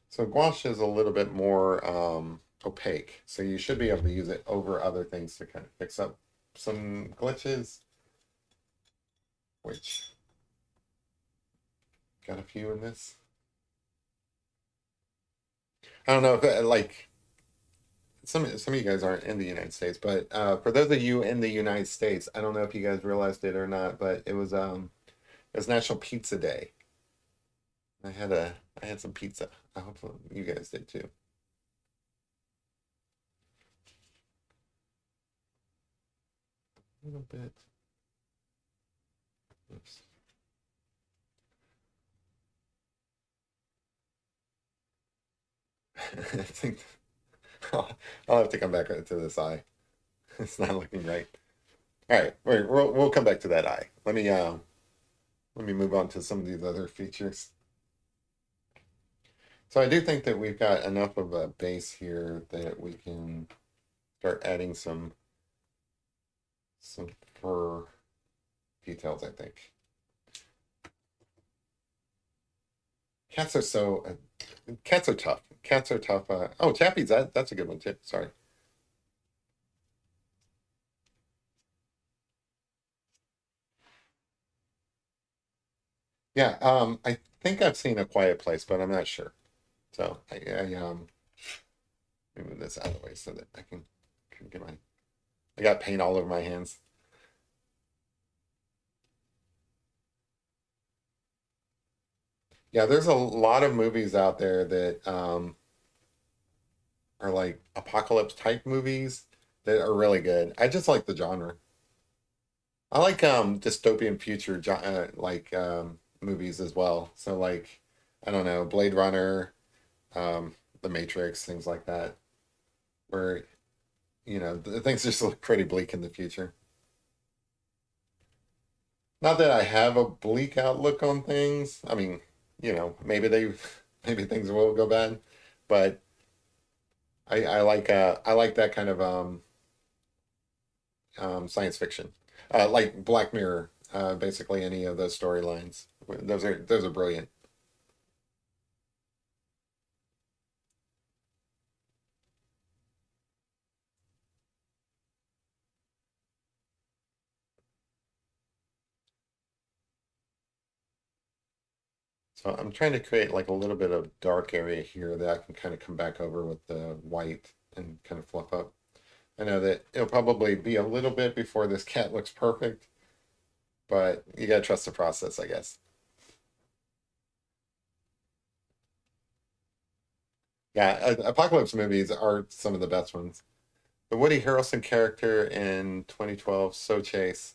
So gouache is a little bit more opaque, so you should be able to use it over other things to kind of fix up some glitches, which got a few in this. I don't know if like some of you guys aren't in the United States, but for those of you in the United States, I don't know if you guys realized it or not, but it was National Pizza Day. I had some pizza. I hope you guys did too. A little bit. Oops. I think I'll have to come back to this eye. It's not looking right. All right, we'll come back to that eye. Let me move on to some of these other features. So I do think that we've got enough of a base here that we can start adding some fur details, I think. Cats are so cats are tough. Cats are tough. Oh, Chappie's that's a good one too. Sorry. Yeah, I think I've seen A Quiet Place, but I'm not sure. So let me move this out of the way so that can get my I got paint all over my hands. Yeah, there's a lot of movies out there that are like apocalypse type movies that are really good. I just like the genre. I like dystopian future movies as well. So like I don't know, Blade Runner, The Matrix, things like that, where things just look pretty bleak in the future. Not that I have a bleak outlook on things. I mean, maybe they maybe things will go bad, but I like that kind of science fiction, like Black Mirror. Basically, any of those storylines. Those are brilliant. So I'm trying to create like a little bit of dark area here that I can kind of come back over with the white and kind of fluff up. I know that it'll probably be a little bit before this cat looks perfect, but you gotta trust the process, I guess. Yeah, apocalypse movies are some of the best ones. The Woody Harrelson character in 2012, So Chase.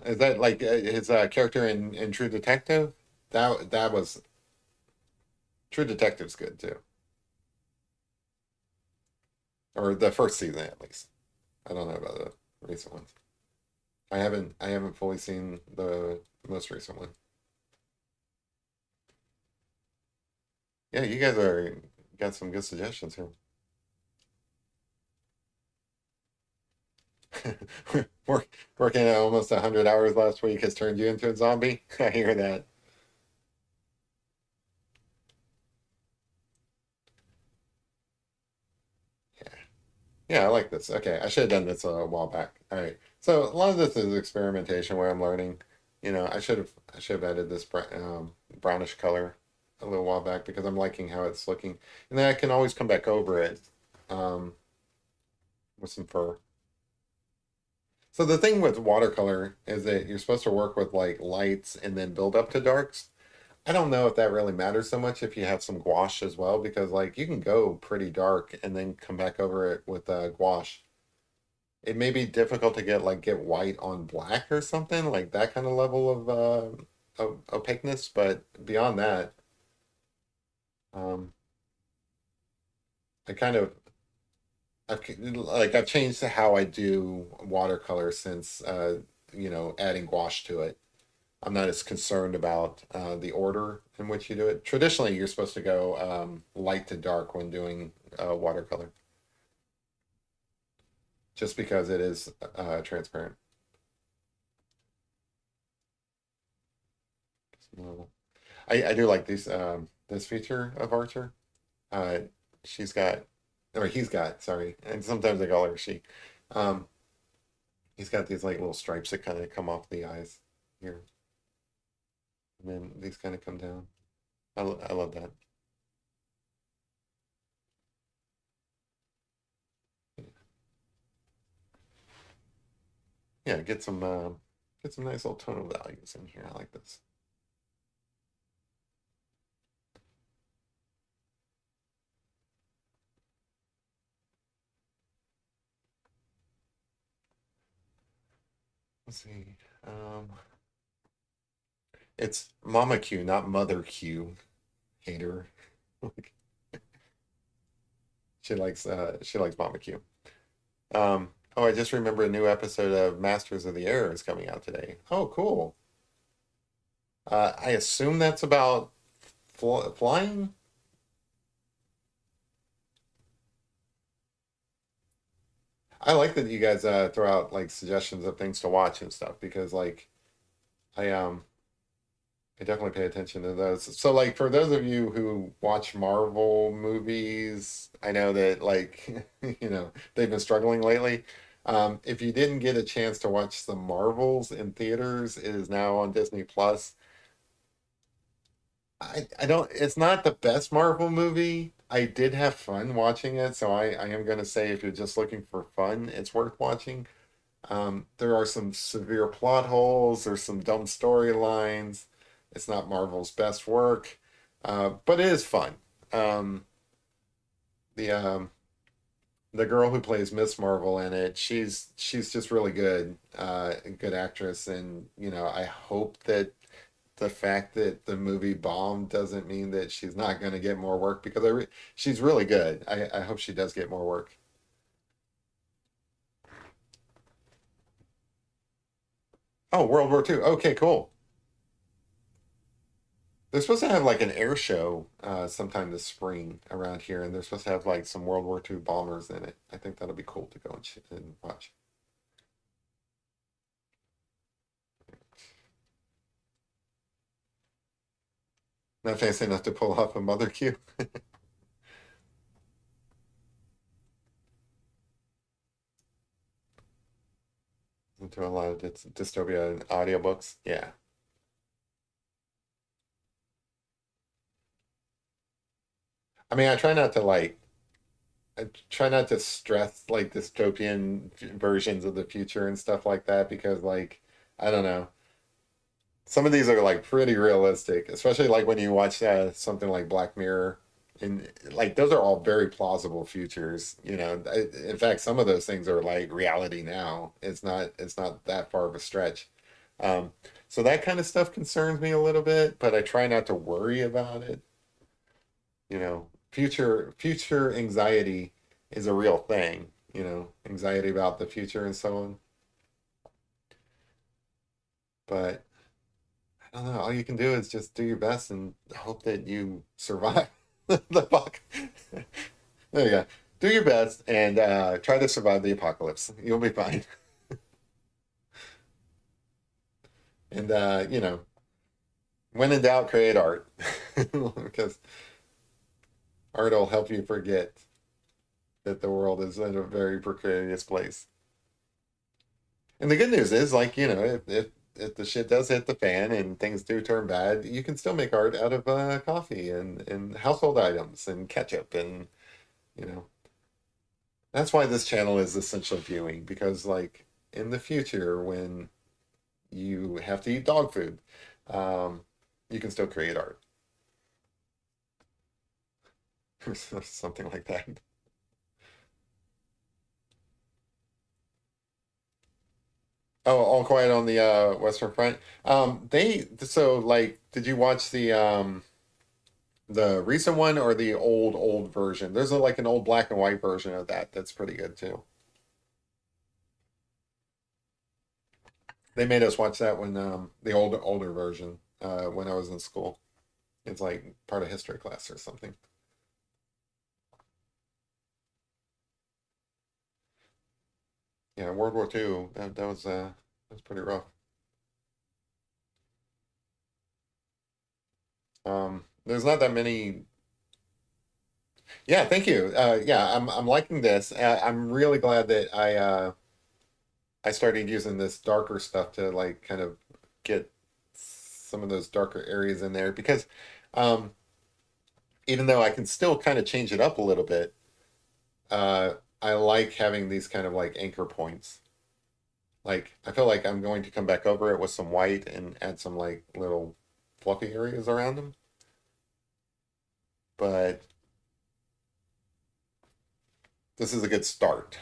Is that like his character in True Detective? That was True Detective's good too, or the first season at least. I don't know about the recent ones. I haven't fully seen the most recent one. Yeah, you guys are got some good suggestions here. Working at almost 100 hours last week has turned you into a zombie. I hear that. Yeah, yeah, I like this. Okay, I should have done this a while back. All right, so a lot of this is experimentation where I'm learning. I should have added this brownish color a little while back because I'm liking how it's looking, and then I can always come back over it um, with some fur. So the thing with watercolor is that you're supposed to work with like lights and then build up to darks. I don't know if that really matters so much if you have some gouache as well, because like you can go pretty dark and then come back over it with gouache. It may be difficult to get white on black or something like that kind of level of opaqueness, but beyond that, um, I kind of I've changed how I do watercolor since adding gouache to it. I'm not as concerned about the order in which you do it. Traditionally, you're supposed to go light to dark when doing watercolor, just because it is transparent. So, I do like this feature of Archer. Uh, she's got, or he's got, sorry, and sometimes I call her she. Um, he's got these like little stripes that kind of come off the eyes here, and then these kind of come down. I love that. Yeah, get some nice little tonal values in here. I like this. Let's see. Um, it's Mama Q, not Mother Q. Hater. She likes Mama Q. Oh, I just remember a new episode of Masters of the Air is coming out today. Oh, cool. I assume that's about flying. I like that you guys throw out like suggestions of things to watch and stuff because like I I definitely pay attention to those. So like for those of you who watch Marvel movies, I know that like you know they've been struggling lately. If you didn't get a chance to watch the Marvels in theaters, it is now on Disney Plus. I don't, it's not the best Marvel movie. I did have fun watching it, so I am gonna say if you're just looking for fun, it's worth watching. There are some severe plot holes, there's some dumb storylines. It's not Marvel's best work, but it is fun. Um, the the girl who plays Miss Marvel in it, she's just really good, a good actress, and you know, I hope that the fact that the movie bombed doesn't mean that she's not going to get more work because she's really good. I hope she does get more work. Oh, World War II. Okay, cool. They're supposed to have like an air show sometime this spring around here, and they're supposed to have like some World War II bombers in it. I think that'll be cool to go and watch. Not fancy enough to pull off a mother cue. Into a lot of dystopia audiobooks. Yeah. I mean, I try not to stress like dystopian versions of the future and stuff like that because like I don't know. Some of these are like pretty realistic, especially like when you watch something like Black Mirror and like those are all very plausible futures, you know. In fact, some of those things are like reality now. It's not that far of a stretch. Um, so that kind of stuff concerns me a little bit, but I try not to worry about it. You know, future anxiety is a real thing, you know, anxiety about the future and so on. But I don't know, all you can do is just do your best and hope that you survive the fuck. There you go. Do your best and try to survive the apocalypse. You'll be fine. And you know, when in doubt, create art. Because art will help you forget that the world is in a very precarious place. And the good news is, like, you know, if the shit does hit the fan and things do turn bad, you can still make art out of coffee and household items and ketchup and you know. That's why this channel is essential viewing because, like, in the future when you have to eat dog food, um, you can still create art or something like that. Oh, All Quiet on the Western Front. They so like, did you watch the recent one or the old version? There's a, like an old black and white version of that that's pretty good too. They made us watch that when the older version when I was in school. It's like part of history class or something. Yeah, World War II. That was pretty rough. There's not that many. Yeah, thank you. Yeah, I'm liking this. I'm really glad that I started using this darker stuff to like kind of get some of those darker areas in there because um even though I can still kind of change it up a little bit, uh, I like having these kind of like anchor points. Like I feel like I'm going to come back over it with some white and add some like little fluffy areas around them. But this is a good start.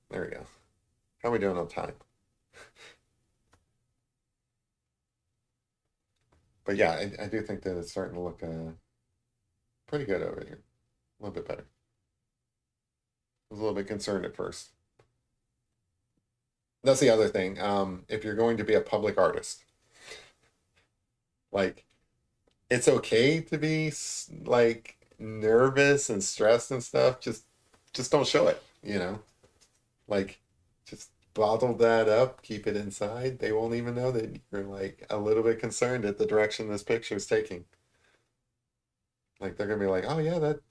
There we go. How are we doing on time? But yeah, I do think that it's starting to look pretty good over here. A little bit better. I was a little bit concerned at first. That's the other thing. If you're going to be a public artist, like it's okay to be like nervous and stressed and stuff. Just don't show it, you know? Like just bottle that up, keep it inside. They won't even know that you're like a little bit concerned at the direction this picture is taking. Like they're gonna be like, "Oh yeah, that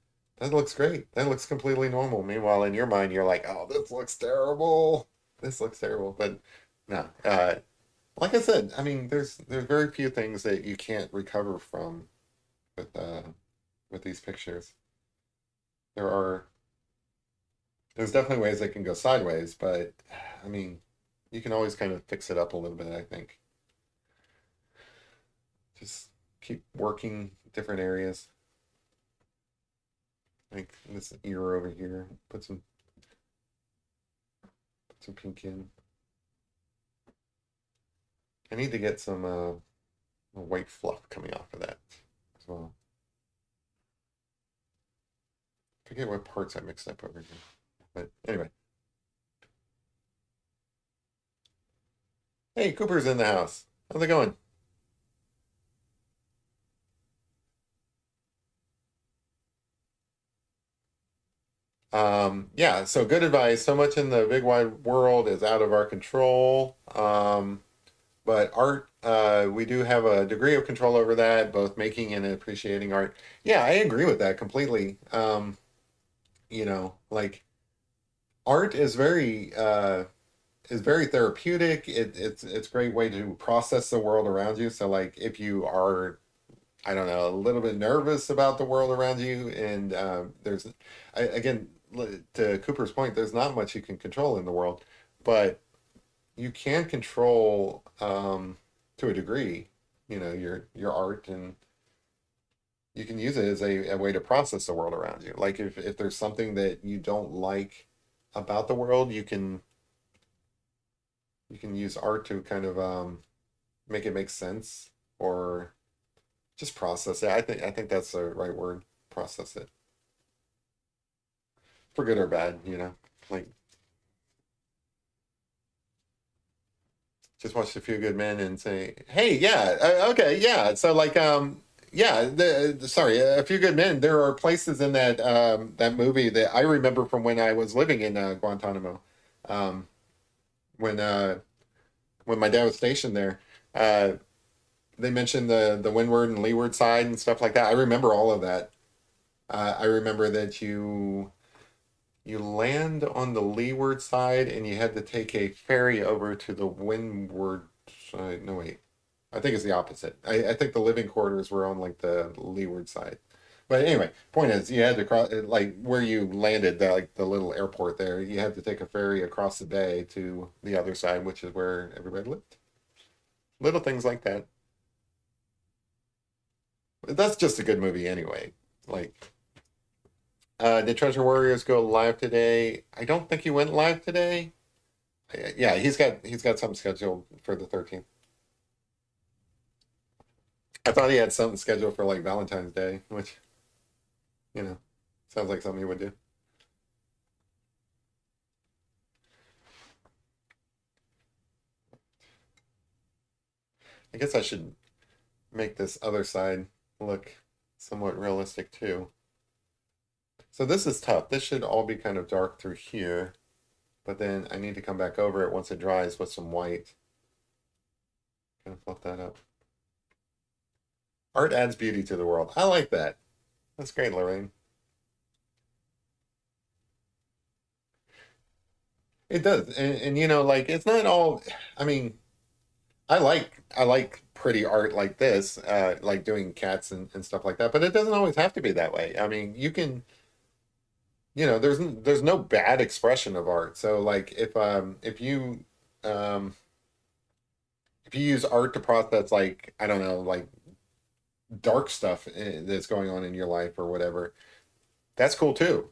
looks great. That looks completely normal." Meanwhile, in your mind, you're like, "Oh, this looks terrible. This looks terrible." But no, like I said, I mean, there's very few things that you can't recover from with with these pictures. There are there's definitely ways they can go sideways, but I mean, you can always kind of fix it up a little bit, I think. Just keep working different areas. Like this ear over here. Put some pink in. I need to get some white fluff coming off of that as well. I forget what parts I mixed up over here. But anyway. Hey, Cooper's in the house. How's it going? Yeah, so good advice. So much in the big wide world is out of our control. But art, we do have a degree of control over that, both making and appreciating art. Yeah, I agree with that completely. Like art is very therapeutic. It's a great way to process the world around you. So like if you are, I don't know, a little bit nervous about the world around you, and again, to Cooper's point, there's not much you can control in the world, but you can control to a degree, your art, and you can use it as a way to process the world around you. Like if there's something that you don't like about the world, you can use art to kind of make it make sense or just process it. I think that's the right word. Process it for good or bad. Like just watch A Few Good Men and say, "Hey, yeah, okay, yeah." So like, yeah. Sorry, A Few Good Men. There are places in that movie that I remember from when I was living in Guantanamo, um, when uh, when my dad was stationed there. Uh, they mentioned the windward and leeward side and stuff like that. I remember all of that. I remember that you land on the leeward side and you had to take a ferry over to the windward side. No, wait. I think it's the opposite. I think the living quarters were on like the leeward side. But anyway, point is, you had to cross, like where you landed, like the little airport there, you had to take a ferry across the bay to the other side, which is where everybody lived. Little things like that. But that's just a good movie anyway. Like, did Treasure Warriors go live today? I don't think he went live today. Yeah, he's got something scheduled for the 13th. I thought he had something scheduled for like Valentine's Day, which you know sounds like something he would do. I guess I should make this other side look somewhat realistic too. So this is tough. This should all be kind of dark through here, but then I need to come back over it once it dries with some white. Kind of fluff that up. Art adds beauty to the world. I like that. That's great, Lorraine. It does, and like it's not all. I mean, I like pretty art like this, like doing cats and stuff like that, but it doesn't always have to be that way. I mean, you can, there's no bad expression of art. So like um if you use art to process, like, I don't know, like dark stuff that's going on in your life or whatever, that's cool too.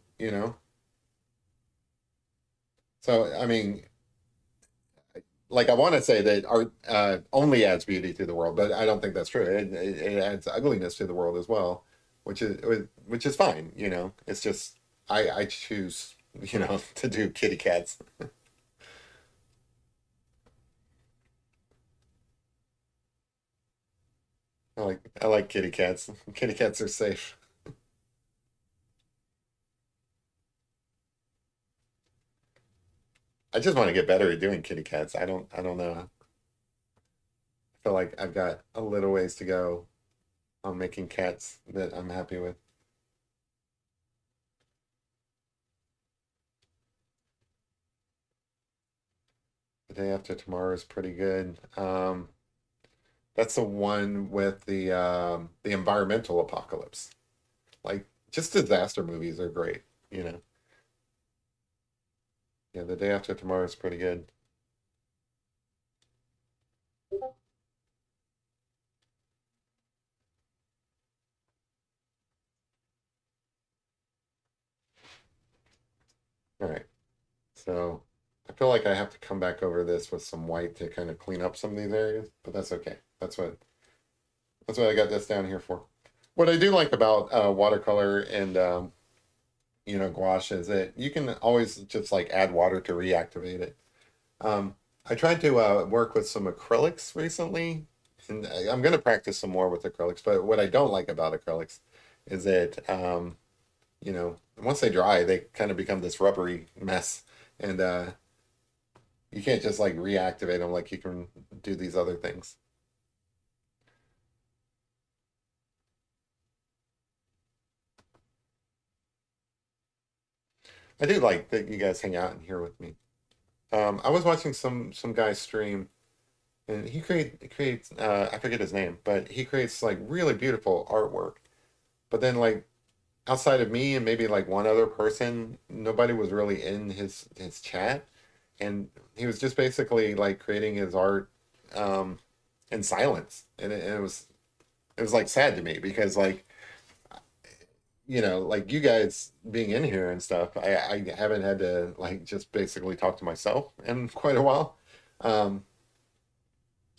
So I mean, like, I want to say that art only adds beauty to the world, but I don't think that's true. It adds ugliness to the world as well, which is fine. It's just I choose to do kitty cats. I like kitty cats. Kitty cats are safe. I just want to get better at doing kitty cats. I don't know. I feel like I've got a little ways to go on making cats that I'm happy with. The day after tomorrow is pretty good. That's the one with the environmental apocalypse. Like, just disaster movies are great, you know. Yeah, the day after tomorrow is pretty good. All right. So I feel like I have to come back over this with some white to kind of clean up some of these areas, but that's okay. That's what I got this down here for. What I do like about watercolor and gouache is that you can always just like add water to reactivate it. I tried to work with some acrylics recently, and I'm going to practice some more with acrylics. But what I don't like about acrylics is that once they dry, they kind of become this rubbery mess, and you can't just like reactivate them like you can do these other things. I do like that you guys hang out in here with me. I was watching some guy stream, and he creates I forget his name, but he creates like really beautiful artwork. But then, like, outside of me and maybe like one other person, nobody was really in his chat, and he was just basically like creating his art um, in silence, and it was like sad to me because, like, like you guys being in here and stuff, I haven't had to like just basically talk to myself in quite a while. Um,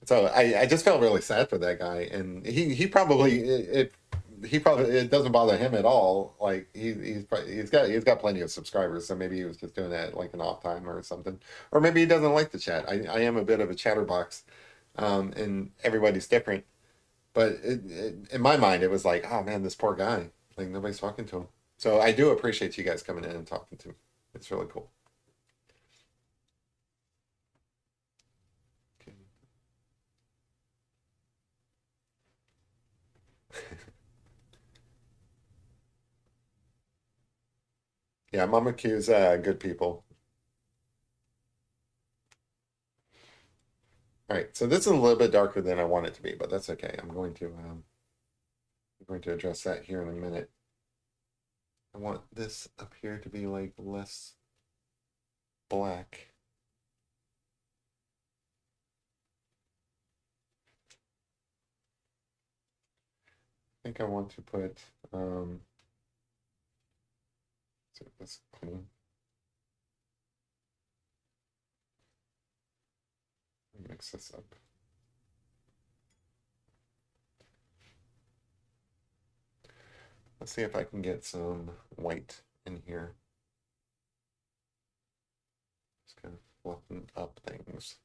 so I just felt really sad for that guy, and he probably it doesn't bother him at all. Like he's got plenty of subscribers, so maybe he was just doing that like an off time or something, or maybe he doesn't like the chat. I am a bit of a chatterbox, and everybody's different. But in my mind, it was like, oh man, this poor guy. Like nobody's talking to him. So I do appreciate you guys coming in and talking to me. It's really cool. Yeah, Mama Q's good people. All right, so this is a little bit darker than I want it to be, but that's okay. I'm going to address that here in a minute. I want this up here to be like less black. I think I want to put so this clean. Mix this up. Let's see if I can get some white in here. Just kind of fluffing up things.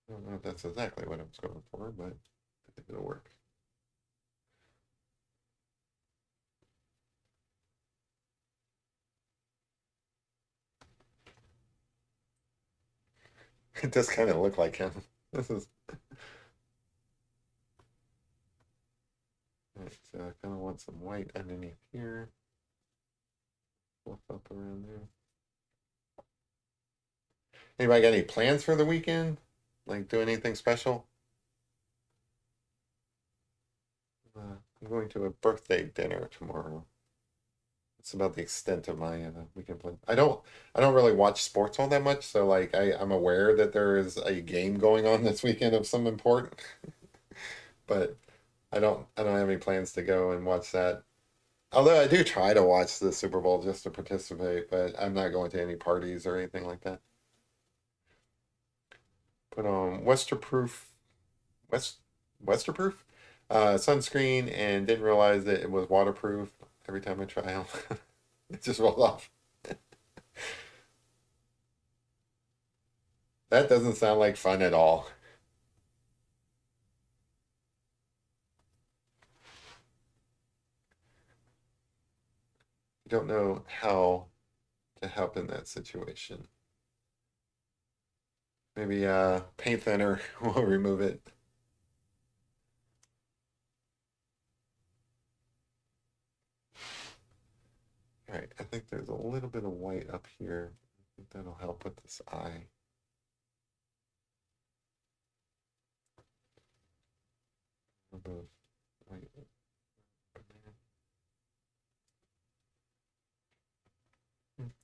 I don't know if that's exactly what I was going for, but I think it'll work. It does kind of look like him. This is right, so I kind of want some white underneath here. Fluff up around there. Anybody got any plans for the weekend? Like do anything special? I'm going to a birthday dinner tomorrow. It's about the extent of my weekend plan. I don't really watch sports all that much, so like I'm aware that there is a game going on this weekend of some import, but I don't have any plans to go and watch that. Although I do try to watch the Super Bowl just to participate, but I'm not going to any parties or anything like that. Put on West Westerproof sunscreen and didn't realize that it was waterproof every time I try them. It just rolls off. That doesn't sound like fun at all. I don't know how to help in that situation. Maybe paint thinner will remove it. All right, I think there's a little bit of white up here. I think that'll help with this eye. A little bit of white up there.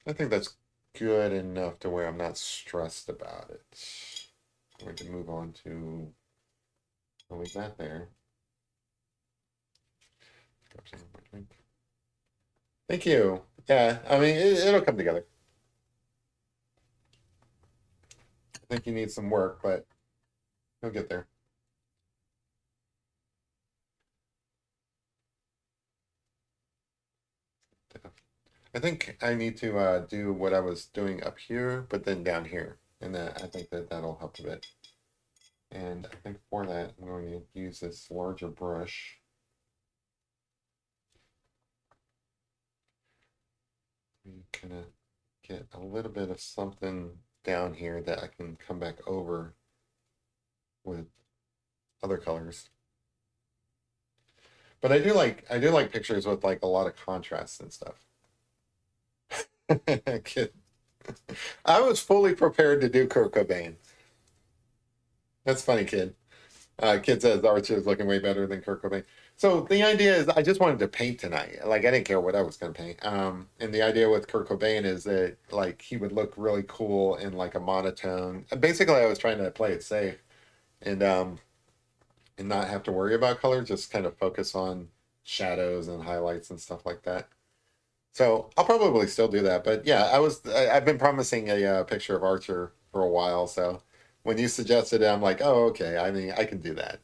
I think that's good enough to where I'm not stressed about it. I'm going to move on to what we got there. Grab some more drink. Thank you. Yeah, I mean, it'll come together. I think you need some work, but you'll get there. I think I need to do what I was doing up here, but then down here. And I think that that'll help a bit. And I think for that, I'm going to use this larger brush. We kind of get a little bit of something down here that I can come back over with other colors. But I do like pictures with like a lot of contrast and stuff. Kid. I was fully prepared to do Kurt Cobain. That's funny, kid. Kid says Archer is looking way better than Kurt Cobain. So the idea is, I just wanted to paint tonight. Like I didn't care what I was going to paint. And the idea with Kurt Cobain is that like he would look really cool in like a monotone. Basically, I was trying to play it safe and not have to worry about color. Just kind of focus on shadows and highlights and stuff like that. So I'll probably still do that. But yeah, I've been promising a picture of Archer for a while. So when you suggested it, I'm like, oh, okay. I mean, I can do that.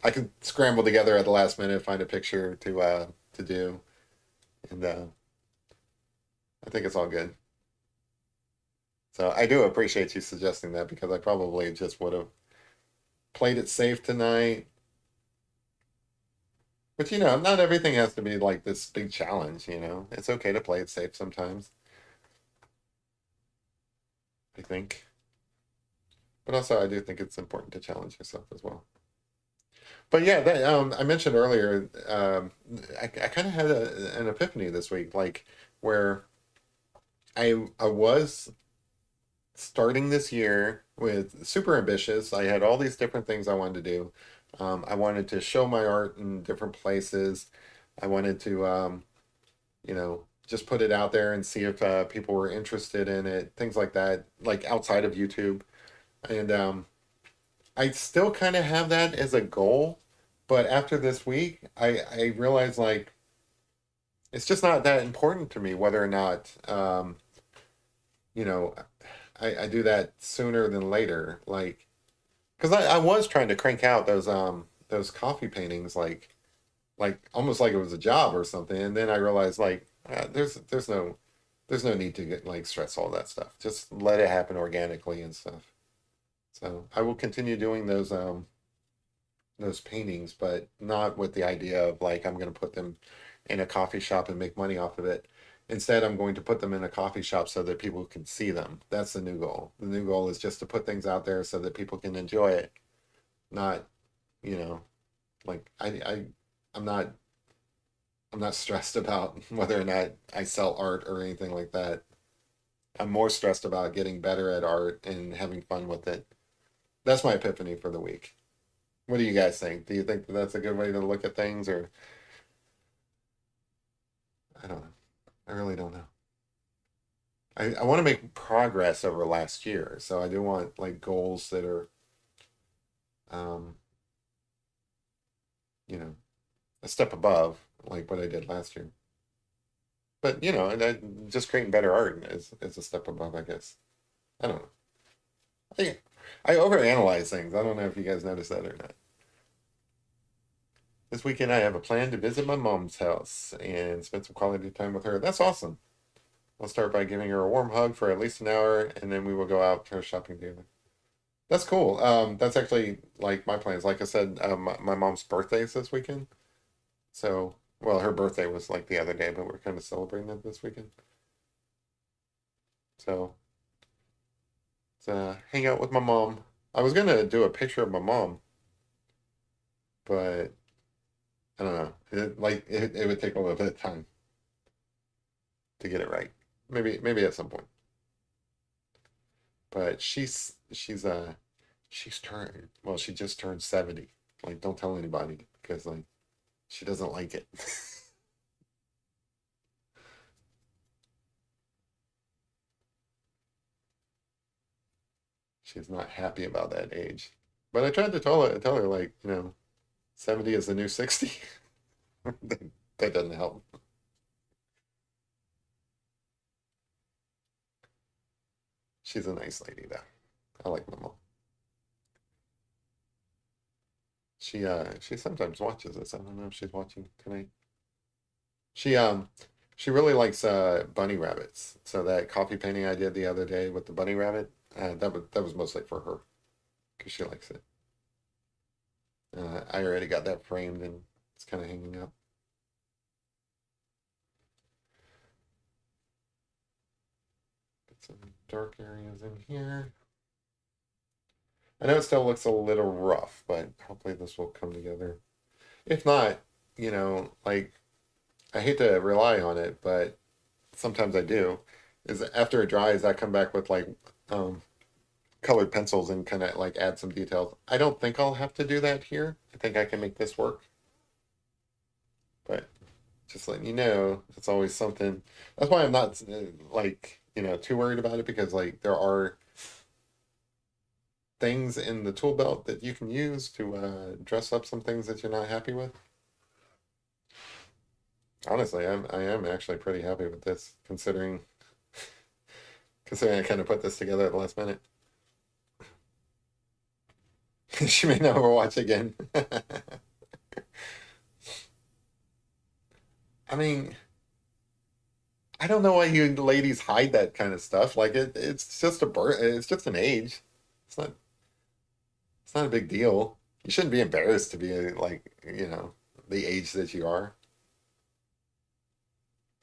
I can scramble together at the last minute, find a picture to do, and I think it's all good. So I do appreciate you suggesting that because I probably just would have played it safe tonight. But you know, not everything has to be like this big challenge, you know. It's okay to play it safe sometimes, I think. But also I do think it's important to challenge yourself as well. But yeah, I mentioned earlier, I kind of had an epiphany this week, like where I was starting this year with super ambitious. I had all these different things I wanted to do. I wanted to show my art in different places. I wanted to, you know, just put it out there and see if people were interested in it, things like that, like outside of YouTube. And I still kind of have that as a goal, but after this week, I realized like it's just not that important to me whether or not you know I do that sooner than later. Like, because I was trying to crank out those coffee paintings like almost like it was a job or something, and then I realized like there's no need to get like stress all that stuff. Just let it happen organically and stuff. So I will continue doing those paintings, but not with the idea of like I'm going to put them in a coffee shop and make money off of it. Instead, I'm going to put them in a coffee shop so that people can see them. That's the new goal. The new goal is just to put things out there so that people can enjoy it, not, you know, like I'm not I'm not stressed about whether or not I sell art or anything like that. I'm more stressed about getting better at art and having fun with it. That's my epiphany for the week. What do you guys think? Do you think that that's a good way to look at things, or I don't know. I really don't know. I want to make progress over last year, so I do want like goals that are, um, you know, a step above like what I did last year. But just creating better art is a step above, I guess. I don't know. I think I overanalyze things. I don't know if you guys notice that or not. This weekend, I have a plan to visit my mom's house and spend some quality time with her. That's awesome. I'll start by giving her a warm hug for at least an hour, and then we will go out for shopping together. That's cool. That's actually like my plans. Like I said, my mom's birthday is this weekend. So, well, her birthday was like the other day, but we're kind of celebrating it this weekend. So, hang out with my mom. I was gonna do a picture of my mom, but I don't know. It would take a little bit of time to get it right. Maybe at some point. But she's turned well, she just turned 70. Like, don't tell anybody because like she doesn't like it. She's not happy about that age. But I tried to tell her like, 70 is the new 60. That doesn't help. She's a nice lady though. I like my mom. She sometimes watches this. I don't know if she's watching tonight. She um she really likes bunny rabbits. So that coffee painting I did the other day with the bunny rabbit, that was mostly for her because she likes it. I already got that framed and it's kind of hanging up. Got some dark areas in here. I know it still looks a little rough, but hopefully this will come together. If not, like I hate to rely on it, but sometimes I do. Is after it dries, I come back with like um, colored pencils and kind of like add some details. I don't think I'll have to do that here. I think I can make this work, but just letting you know, it's always something. That's why I'm not like too worried about it because like there are things in the tool belt that you can use to dress up some things that you're not happy with. Honestly, I am actually pretty happy with this considering I kind of put this together at the last minute. She may never watch again. I mean, I don't know why you ladies hide that kind of stuff. Like it's just a birth. It's just an age. It's not. It's not a big deal. You shouldn't be embarrassed to be like the age that you are.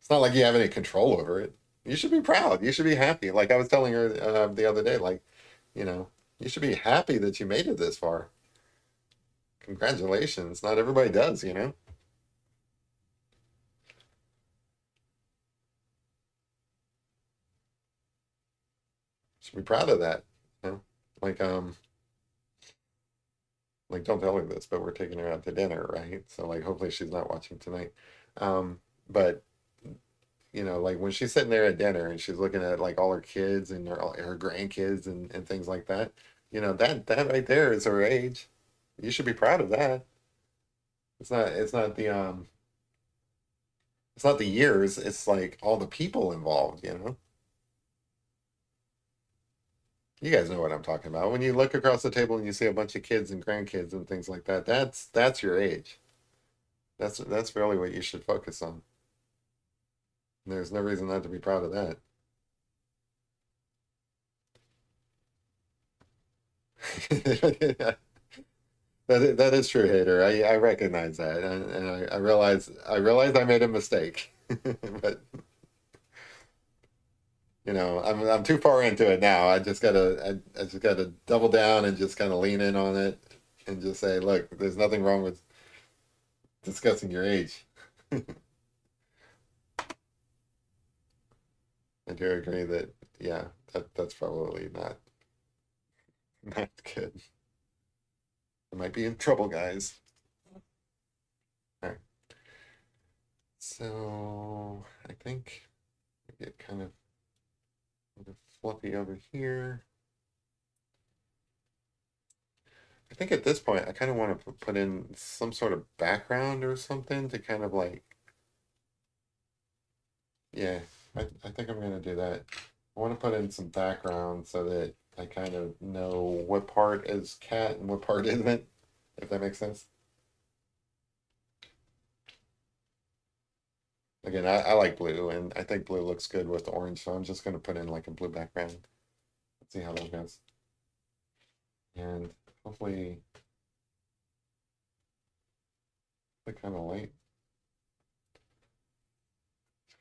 It's not like you have any control over it. You should be proud. You should be happy. Like I was telling her the other day, like you know, you should be happy that you made it this far. Congratulations. Not everybody does. Should be proud of that. You know? Like don't tell her this, but we're taking her out to dinner, right? So like hopefully she's not watching tonight. But like when she's sitting there at dinner and she's looking at like all her kids and her grandkids and things like that, that right there is her age. You should be proud of that. It's not the years, it's like all the people involved. You guys know what I'm talking about. When you look across the table and you see a bunch of kids and grandkids and things like that, that's your age. That's really what you should focus on. There's no reason not to be proud of that. That is true, Hater. I recognize that, and I realize I made a mistake, but I'm too far into it now. I just gotta double down and just kind of lean in on it and just say, look, there's nothing wrong with discussing your age. I do agree that, yeah, that's probably not good. I might be in trouble, guys. All right. So I think we get kind of fluffy over here. I think at this point, I kind of want to put in some sort of background or something to kind of like, yeah, I think I'm going to do that. I want to put in some background so that I kind of know what part is cat and what part isn't, if that makes sense. Again, I like blue, and I think blue looks good with orange, so I'm just going to put in like a blue background. Let's see how that goes. And hopefully, the kind of light,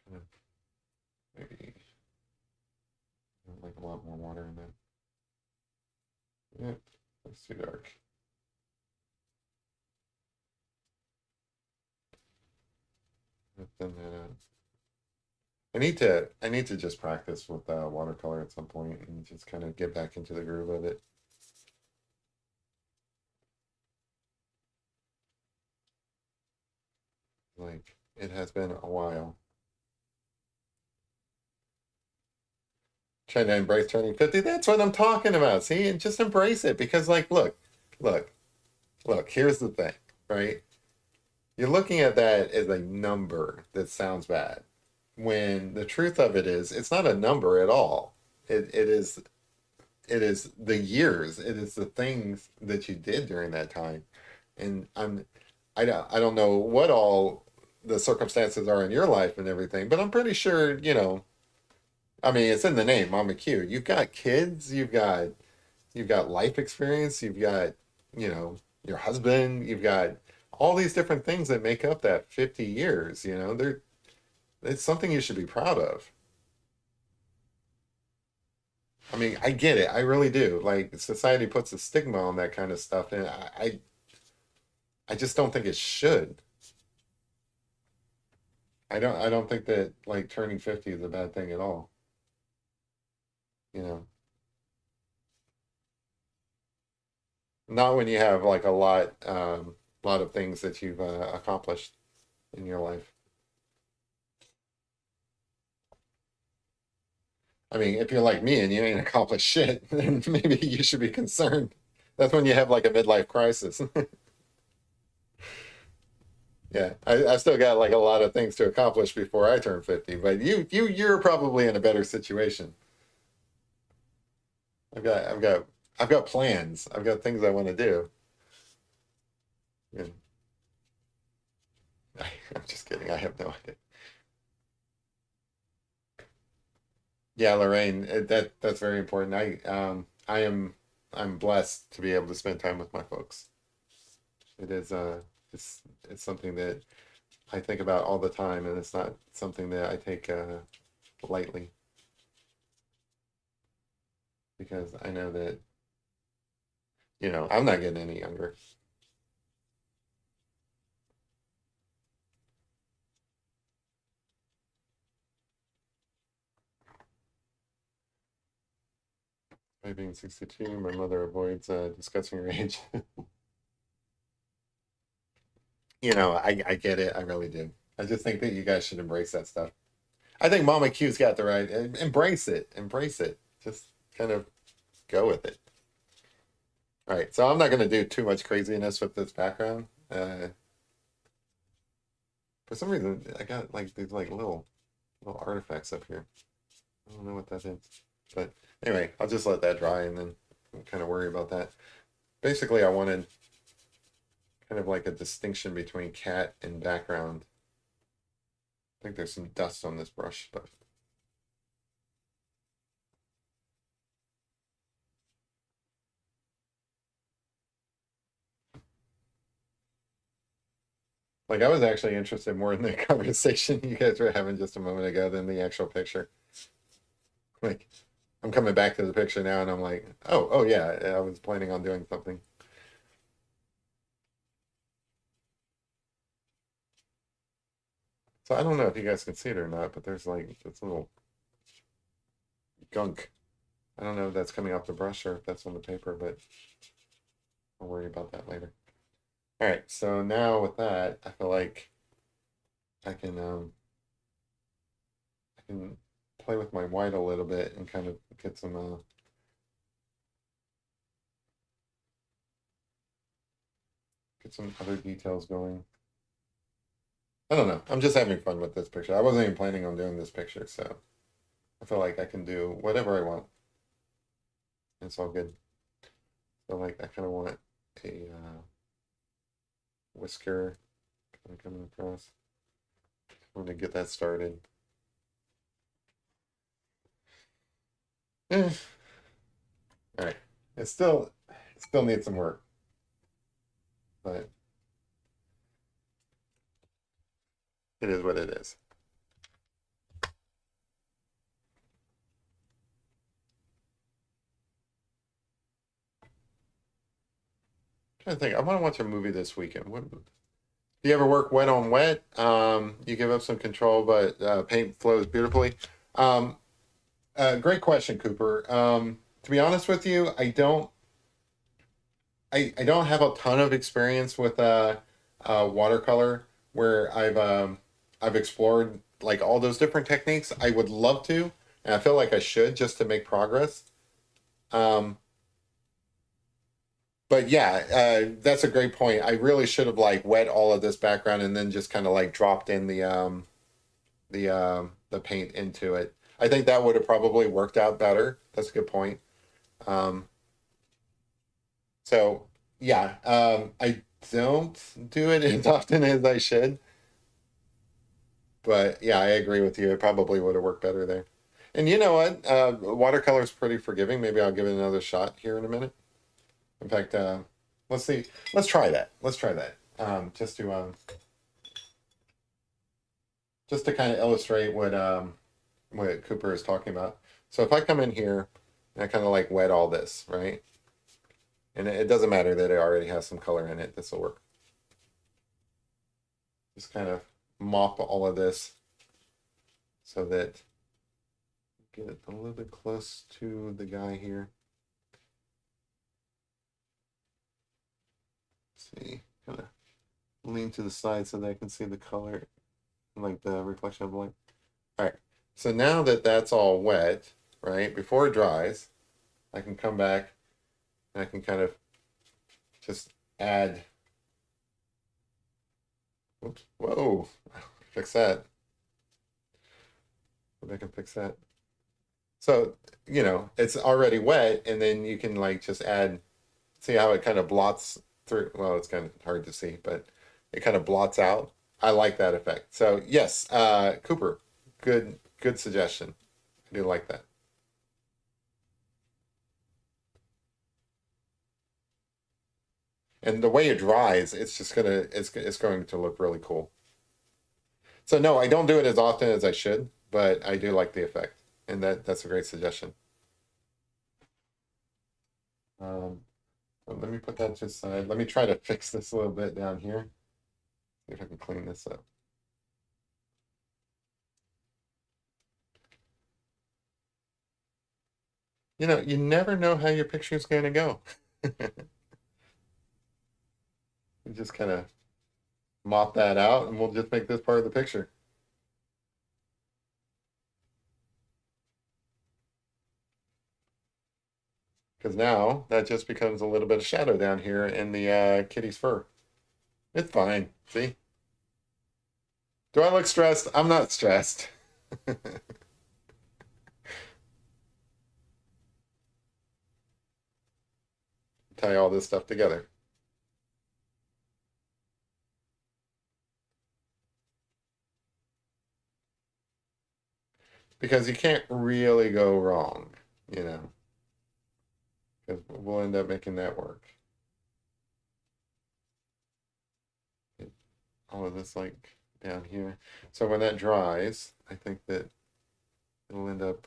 kind of maybe like a lot more water in that. Yeah, that's too dark. Thin that out. I need to just practice with watercolor at some point and just kind of get back into the groove of it. Like it has been a while. Trying to embrace turning 50. That's what I'm talking about. See, and just embrace it because like look, look, here's the thing, right? You're looking at that as a number that sounds bad. When the truth of it is it's not a number at all. It is the years, it is the things that you did during that time. And I don't know what all the circumstances are in your life and everything, but I'm pretty sure, I mean, it's in the name, Mama Q. You've got kids, you've got life experience, you've got, your husband, you've got all these different things that make up that 50 years, it's something you should be proud of. I mean, I get it. I really do. Like society puts a stigma on that kind of stuff, and I just don't think it should. I don't think that like turning 50 is a bad thing at all. You know, not when you have like a lot of things that you've accomplished in your life. I mean, if you're like me and you ain't accomplished shit, then maybe you should be concerned. That's when you have like a midlife crisis. Yeah, I still got like a lot of things to accomplish before I turn 50, but you're probably in a better situation. I've got I've got I've got plans. I've got things I want to do. Yeah. I'm just kidding. I have no idea. Yeah, Lorraine, that's very important. I'm blessed to be able to spend time with my folks. It is it's something that I think about all the time, and it's not something that I take lightly because I know that I'm not getting any younger. By being 62, my mother avoids discussing her age. I get it. I really do. I just think that you guys should embrace that stuff. I think Mama Q's got the right. Embrace it. Embrace it. Just kind of go with it. All right. So I'm not going to do too much craziness with this background. For some reason, I got like these like little artifacts up here. I don't know what that is. But anyway, I'll just let that dry and then kind of worry about that. Basically, I wanted kind of like a distinction between cat and background. I think there's some dust on this brush, but like I was actually interested more in the conversation you guys were having just a moment ago than the actual picture. Like I'm coming back to the picture now and I'm like, oh yeah, I was planning on doing something. So I don't know if you guys can see it or not, but there's like this little gunk. I don't know if that's coming off the brush or if that's on the paper, but I'll worry about that later. All right, so now with that, I feel like I can play with my white a little bit and kind of get some other details going. I don't know. I'm just having fun with this picture. I wasn't even planning on doing this picture, so I feel like I can do whatever I want. It's all good. So like I kind of want a whisker kind of coming across. I'm gonna get that started. Eh. All right. It still needs some work, but it is what it is. I'm trying to think. I want to watch a movie this weekend. What, do you ever work wet on wet? You give up some control, but paint flows beautifully. Um, great question, Cooper. To be honest with you, I don't have a ton of experience with watercolor where I've explored like all those different techniques. I would love to, and I feel like I should just to make progress. Um, but yeah, that's a great point. I really should have like wet all of this background and then just kind of like dropped in the paint into it. I think that would have probably worked out better. That's a good point. Um, so yeah, I don't do it as often as I should, but yeah, I agree with you. It probably would have worked better there. And you know what? Watercolor is pretty forgiving. Maybe I'll give it another shot here in a minute. In fact, let's see. Let's try that. Let's try that. Just to kind of illustrate what Cooper is talking about. So if I come in here and I kind of like wet all this, right? And it doesn't matter that it already has some color in it. This will work. Just kind of mop all of this so that get it a little bit close to the guy here. Let's see, kind of lean to the side so that I can see the color, like the reflection of light. All right, so now that that's all wet, right, before it dries, I can come back and I can kind of just add, oops, whoa, fix that. Go back and fix that. So, it's already wet, and then you can like just add, see how it kind of blots through. Well, it's kind of hard to see, but it kind of blots out. I like that effect. So yes, Cooper, good suggestion. I do like that. And the way it dries, it's going to look really cool. So no, I don't do it as often as I should, but I do like the effect, and that's a great suggestion. Um, so let me put that to the side. Let me try to fix this a little bit down here. See if I can clean this up. You never know how your picture is going to go. You just kind of mop that out, and we'll just make this part of the picture. Because now that just becomes a little bit of shadow down here in the kitty's fur. It's fine. See? Do I look stressed? I'm not stressed. Tie all this stuff together. Because you can't really go wrong, you know, because we'll end up making that work. All of this like down here. So when that dries, I think that it'll end up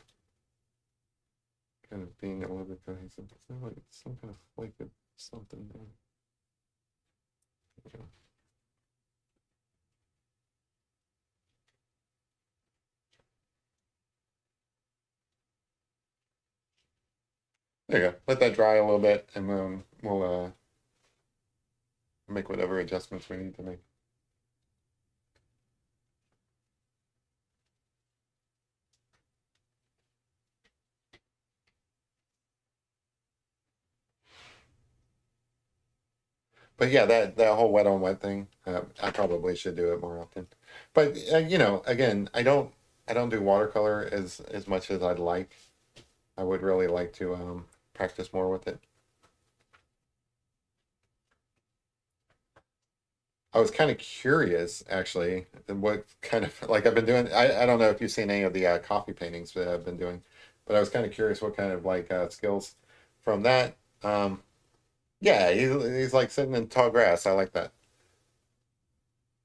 kind of being a little bit cohesive. It's like some kind of flake of something there. Okay. There you go. Let that dry a little bit, and we'll make whatever adjustments we need to make. But yeah, that whole wet on wet thing, I probably should do it more often. But you know, again, I don't do watercolor as much as I'd like. I would really like to practice more with it. I was kind of curious, actually, what kind of like I've been doing. I don't know if you've seen any of the coffee paintings that I've been doing, but I was kind of curious what kind of like skills from that. Yeah, he's like sitting in tall grass. I like that.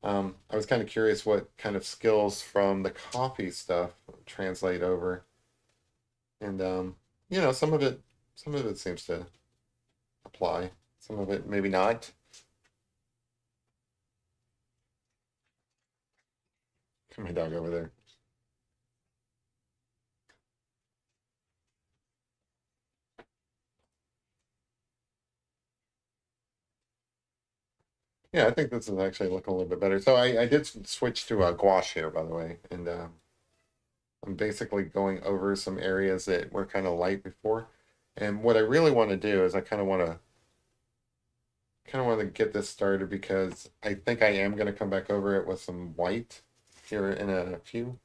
I was kind of curious what kind of skills from the coffee stuff translate over, and you know, some of it seems to apply. Some of it maybe not. My dog over there. Yeah, I think this is actually looking a little bit better. So I did switch to gouache here, by the way, and I'm basically going over some areas that were kind of light before. And what I really want to do is I kind of want to get this started because I think I am going to come back over it with some white here in a few.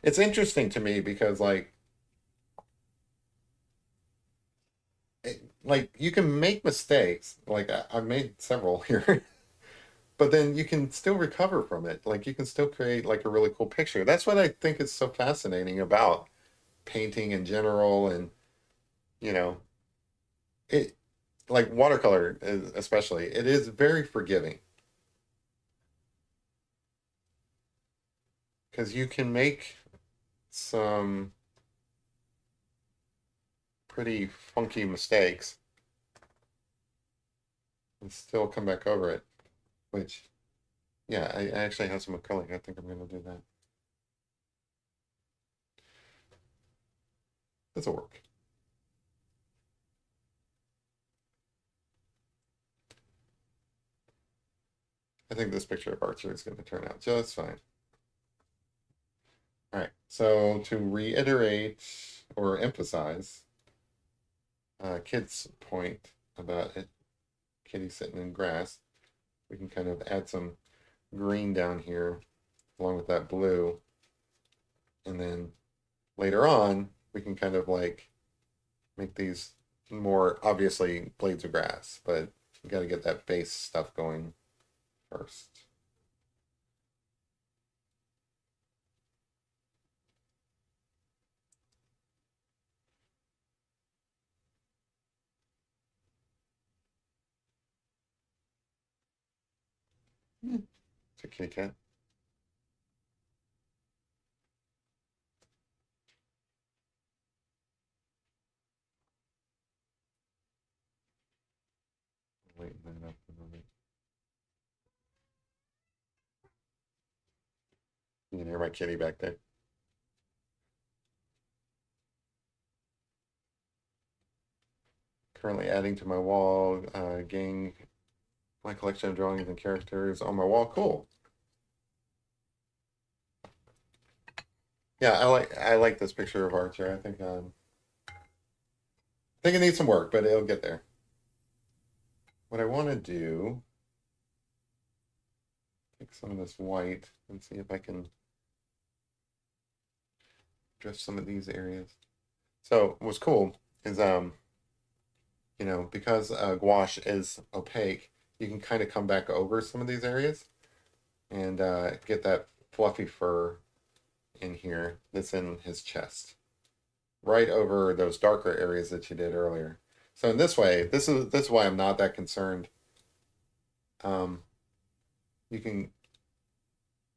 It's interesting to me because like you can make mistakes. Like I've made several here. But then you can still recover from it. Like you can still create like a really cool picture. That's what I think is so fascinating about painting in general, and you know, it like watercolor especially. It is very forgiving because you can make some pretty funky mistakes and still come back over it, which yeah, I actually have some acrylic. I think I'm going to do that. This will work. I think this picture of Archer is going to turn out just fine. All right, so to reiterate or emphasize Kit's point about it, Kitty sitting in grass, we can kind of add some green down here along with that blue. And then later on, we can kind of like make these more obviously blades of grass, but you got to get that base stuff going first. Hmm. It's a kitty cat. Lighten that up a little bit. You can hear my kitty back there. Currently adding to my wall, gang, my collection of drawings and characters on my wall. Cool. Yeah, I like this picture of Archer. I think it needs some work, but it'll get there. What I want to do, take some of this white and see if I can address some of these areas. So what's cool is you know, because gouache is opaque, you can kind of come back over some of these areas and get that fluffy fur in here that's in his chest, right over those darker areas that you did earlier. So in this way, this is why I'm not that concerned. Um, you can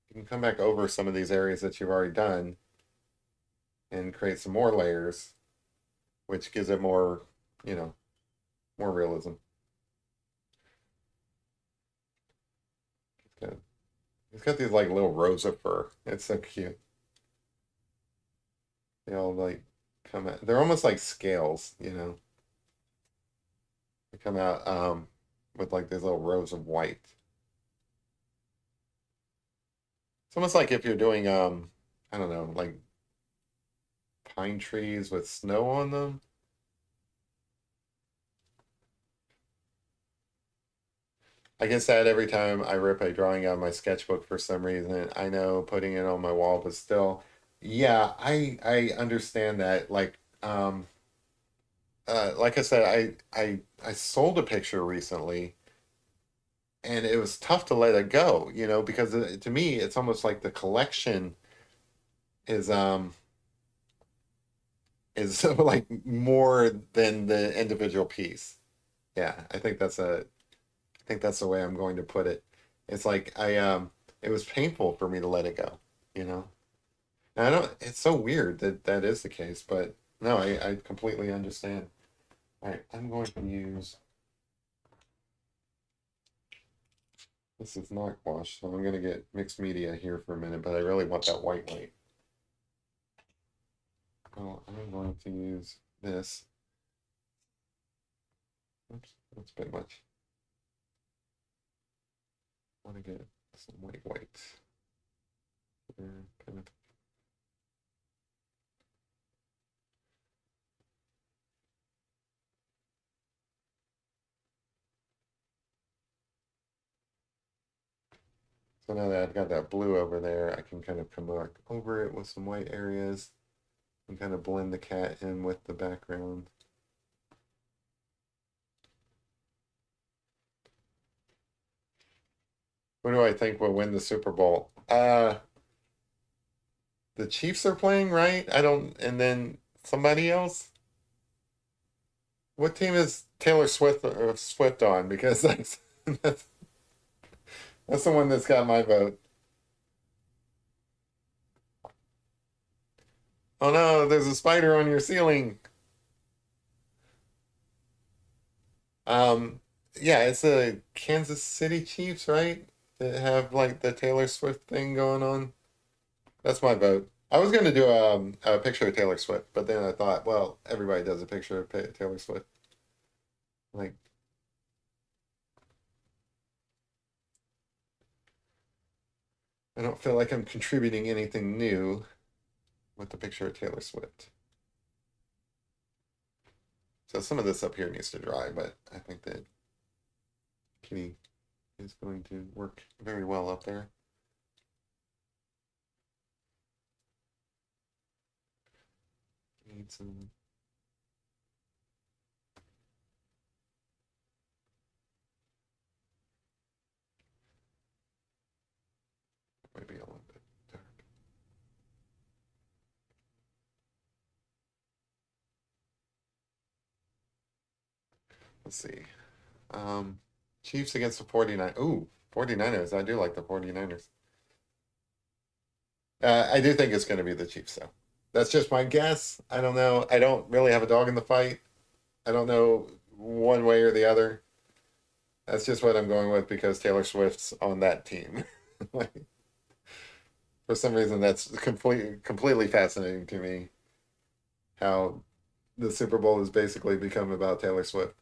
you can come back over some of these areas that you've already done and create some more layers, which gives it more, you know, more realism. He's got, he's got these like little rows of fur. It's so cute. They all like come out. They're almost like scales, They come out with like these little rows of white. It's almost like if you're doing I don't know, like pine trees with snow on them. I get sad every time I rip a drawing out of my sketchbook for some reason. I know putting it on my wall, but still, yeah, I understand that. Like I said, I sold a picture recently, and it was tough to let it go, because to me, it's almost like the collection is is like more than the individual piece. Yeah, I think that's the way I'm going to put it. It's like it was painful for me to let it go, you know. And I don't. It's so weird that that is the case, but no, I completely understand. All right, I'm going to use. This is not gouache, so I'm going to get mixed media here for a minute, but I really want that white light. Well, I'm going to use this. Oops, that's a bit much. I want to get some white. Kind of. So now that I've got that blue over there, I can kind of come back over it with some white areas and kind of blend the cat in with the background. Who do I think will win the Super Bowl? The Chiefs are playing, right? I don't, and then somebody else. What team is Taylor Swift on? Because that's that's the one that's got my vote. Oh no, there's a spider on your ceiling. Um, yeah, it's the Kansas City Chiefs, right? That have like the Taylor Swift thing going on. That's my vote. I was going to do a picture of Taylor Swift, but then I thought, well, everybody does a picture of Taylor Swift. Like, I don't feel like I'm contributing anything new with the picture of Taylor Swift. So some of this up here needs to dry, but I think that Kitty is going to work very well up there. Need some. Maybe a little bit dark. Let's see. Um, Chiefs against the 49. Ooh, 49ers. I do like the 49ers. I do think it's going to be the Chiefs, though. That's just my guess. I don't know. I don't really have a dog in the fight. I don't know one way or the other. That's just what I'm going with because Taylor Swift's on that team. Like, for some reason, that's completely fascinating to me. How the Super Bowl has basically become about Taylor Swift.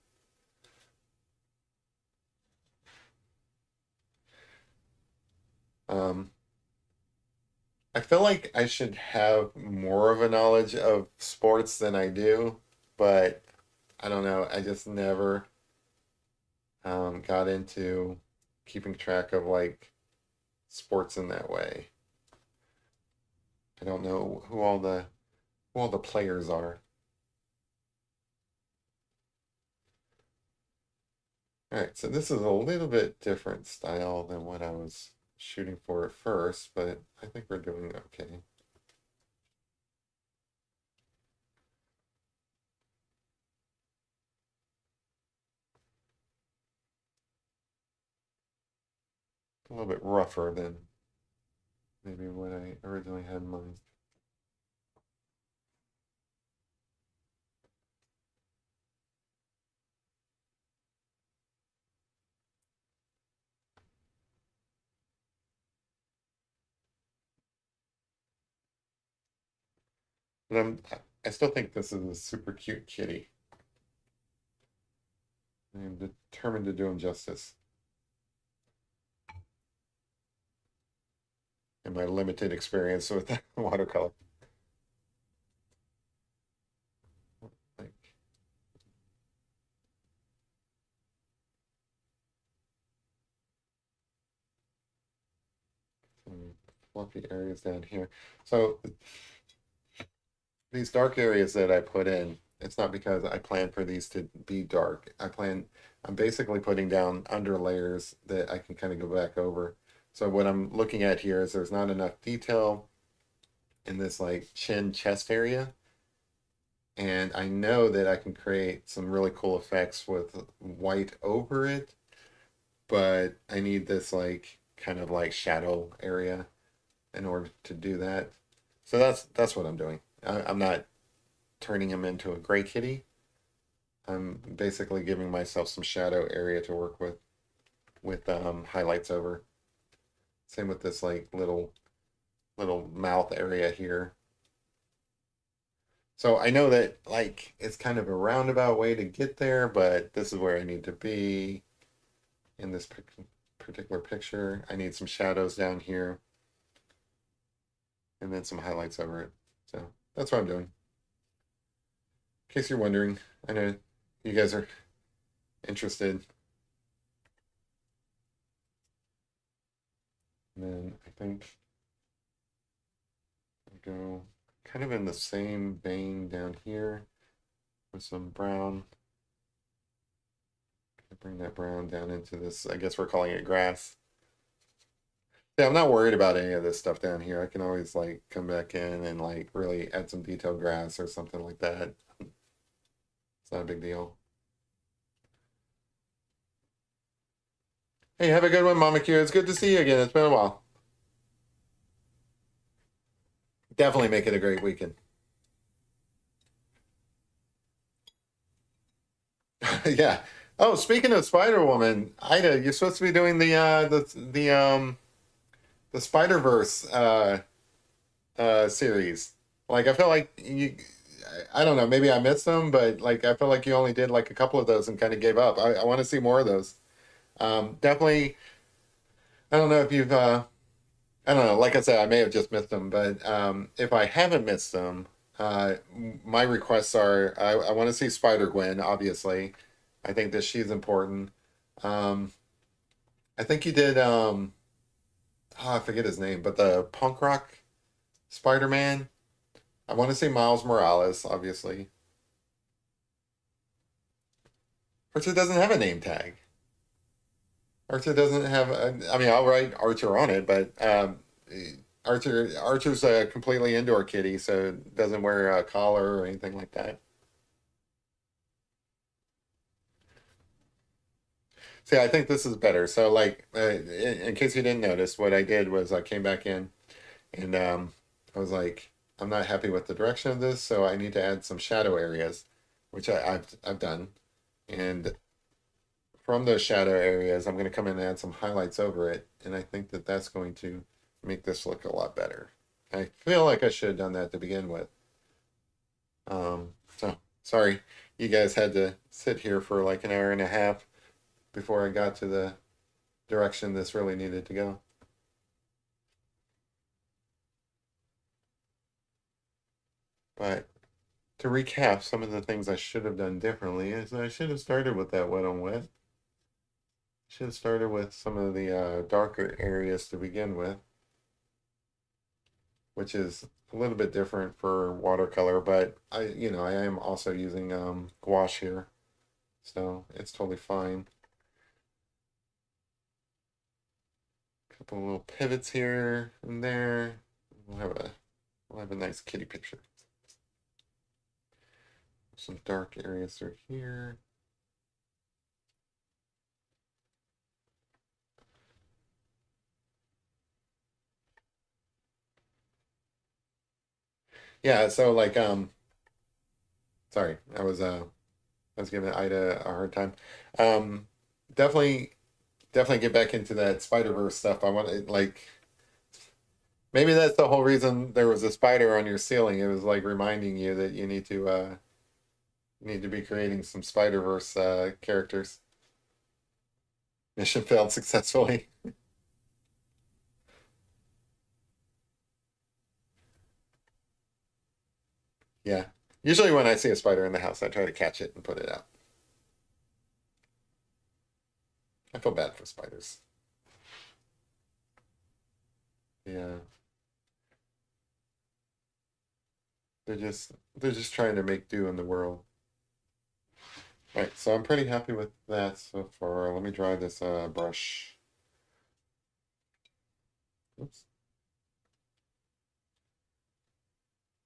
Um, I feel like I should have more of a knowledge of sports than I do, but I don't know. I just never got into keeping track of like sports in that way. I don't know who all the players are. All right, so this is a little bit different style than what I was shooting for at first, but I think we're doing okay. A little bit rougher than maybe what I originally had in mind. But I still think this is a super cute kitty. I'm determined to do him justice in my limited experience with watercolor. Like some fluffy areas down here. So these dark areas that I put in, it's not because I plan for these to be dark. I'm basically putting down under layers that I can kind of go back over. So what I'm looking at here is there's not enough detail in this like chin chest area. And I know that I can create some really cool effects with white over it, but I need this like kind of like shadow area in order to do that. So that's what I'm doing. I'm not turning him into a gray kitty. I'm basically giving myself some shadow area to work with highlights over. Same with this like little mouth area here. So I know that like it's kind of a roundabout way to get there, but this is where I need to be in this particular picture. I need some shadows down here and then some highlights over it. So that's what I'm doing. In case you're wondering, I know you guys are interested. And then I think I go kind of in the same vein down here with some brown. Bring that brown down into this, I guess we're calling it grass. Yeah, I'm not worried about any of this stuff down here. I can always like come back in and like really add some detailed grass or something like that. It's not a big deal. Hey, have a good one, Mama Q. It's good to see you again. It's been a while. Definitely make it a great weekend. Yeah. Oh, speaking of Spider Woman, Ida, you're supposed to be doing the Spider Verse series. Like I feel like I don't know, maybe I missed them, but like I feel like you only did like a couple of those and kind of gave up. I want to see more of those. Definitely. I don't know if you've I don't know. Like I said, I may have just missed them, but if I haven't missed them, my requests are I want to see Spider Gwen, obviously. I think that she's important. Um, I think you did. Oh, I forget his name, but the punk rock Spider Man. I want to see Miles Morales, obviously. Archer doesn't have a name tag. Archer doesn't have. I mean, I'll write Archer on it, but Archer's a completely indoor kitty, so doesn't wear a collar or anything like that. See, I think this is better. So, like, in case you didn't notice, what I did was I came back in and I was like, I'm not happy with the direction of this, so I need to add some shadow areas, which I've done. And from those shadow areas, I'm going to come in and add some highlights over it, and I think that that's going to make this look a lot better. I feel like I should have done that to begin with. So sorry, you guys had to sit here for like an hour and a half before I got to the direction this really needed to go. But to recap, some of the things I should have done differently is I should have started with that wet on wet. Should have started with some of the darker areas to begin with, which is a little bit different for watercolor, but I am also using gouache here, so it's totally fine. Couple little pivots here and there. We'll have a nice kitty picture. Some dark areas through here. Yeah, so like sorry, I was giving Ida a hard time. Um definitely get back into that Spider-Verse stuff. I want to like Maybe that's the whole reason there was a spider on your ceiling. It was like reminding you that you need to be creating some Spider-Verse characters. Mission failed successfully. Yeah. Usually when I see a spider in the house, I try to catch it and put it out. I feel bad for spiders. Yeah. They're just trying to make do in the world. All right, so I'm pretty happy with that so far. Let me dry this brush. Oops.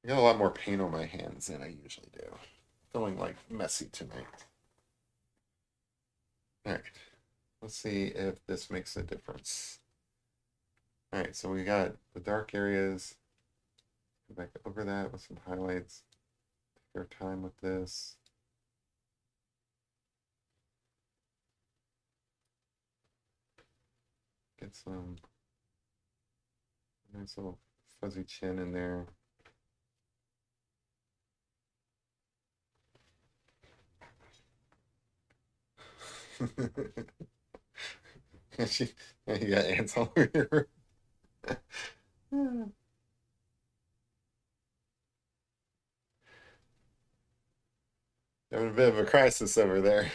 I got a lot more paint on my hands than I usually do. Feeling like messy tonight. All right, let's see if this makes a difference. All right, so we got the dark areas. Go back over that with some highlights. Take our time with this. Get some nice little fuzzy chin in there. You got ants all over your room. Having a bit of a crisis over there.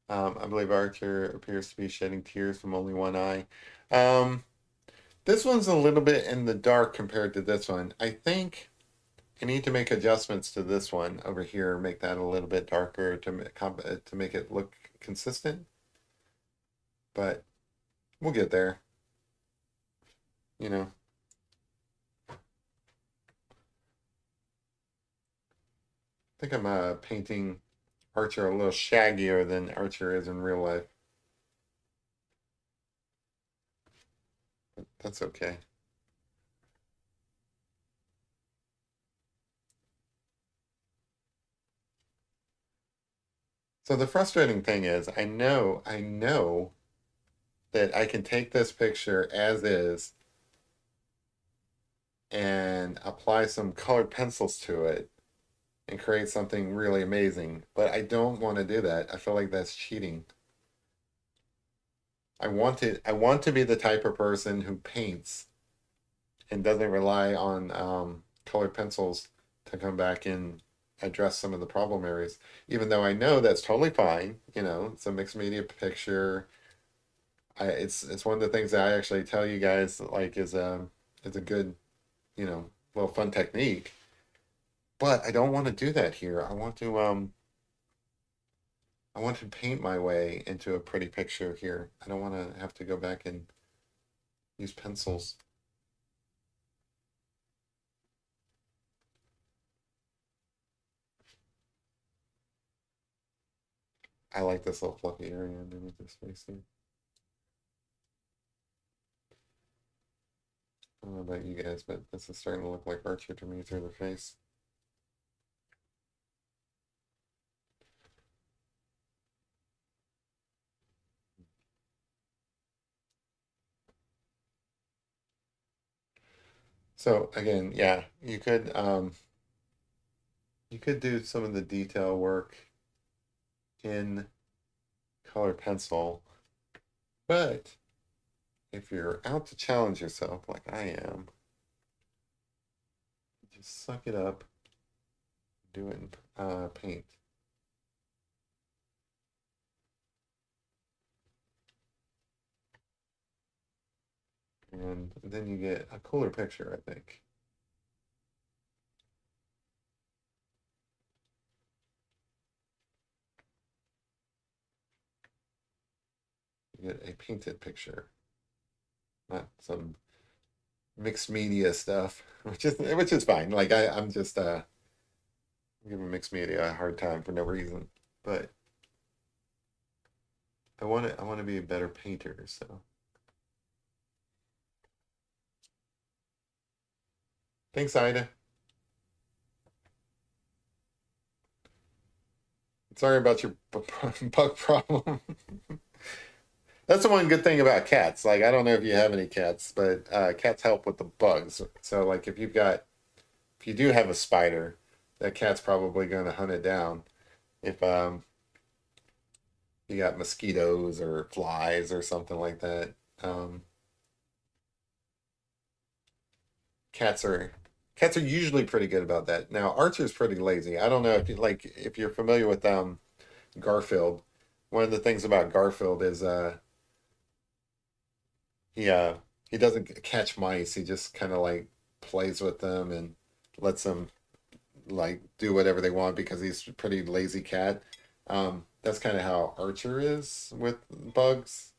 I believe Archer appears to be shedding tears from only one eye. Um, this one's a little bit in the dark compared to this one. I think I need to make adjustments to this one over here, make that a little bit darker to make it look consistent. But we'll get there. You know, I think I'm painting Archer a little shaggier than Archer is in real life. But that's okay. So the frustrating thing is, I know that I can take this picture as is and apply some colored pencils to it and create something really amazing. But I don't want to do that. I feel like that's cheating. I want to be the type of person who paints and doesn't rely on colored pencils to come back and address some of the problem areas. Even though I know that's totally fine, you know, it's a mixed media picture. It's one of the things that I actually tell you guys like is a good, you know, little fun technique. But I don't want to do that here. I want to paint my way into a pretty picture here. I don't want to have to go back and use pencils. I like this little fluffy area underneath this face here. I don't know about you guys, but this is starting to look like Archer to me through the face. So again, yeah, you could do some of the detail work in color pencil, but if you're out to challenge yourself like I am, just suck it up, do it in paint. And then you get a cooler picture, I think. You get a painted picture, not some mixed media stuff, which is fine. Like I'm just giving mixed media a hard time for no reason. But I want to be a better painter, so thanks, Ida. Sorry about your bug problem. That's the one good thing about cats. Like, I don't know if you have any cats, but cats help with the bugs. So, like, if you do have a spider, that cat's probably going to hunt it down. If you got mosquitoes or flies or something like that, um, cats are cats are usually pretty good about that. Now, Archer's pretty lazy. I don't know if you're familiar with Garfield. One of the things about Garfield is he uh he doesn't catch mice. He just kind of like plays with them and lets them like do whatever they want because he's a pretty lazy cat. That's kind of how Archer is with bugs.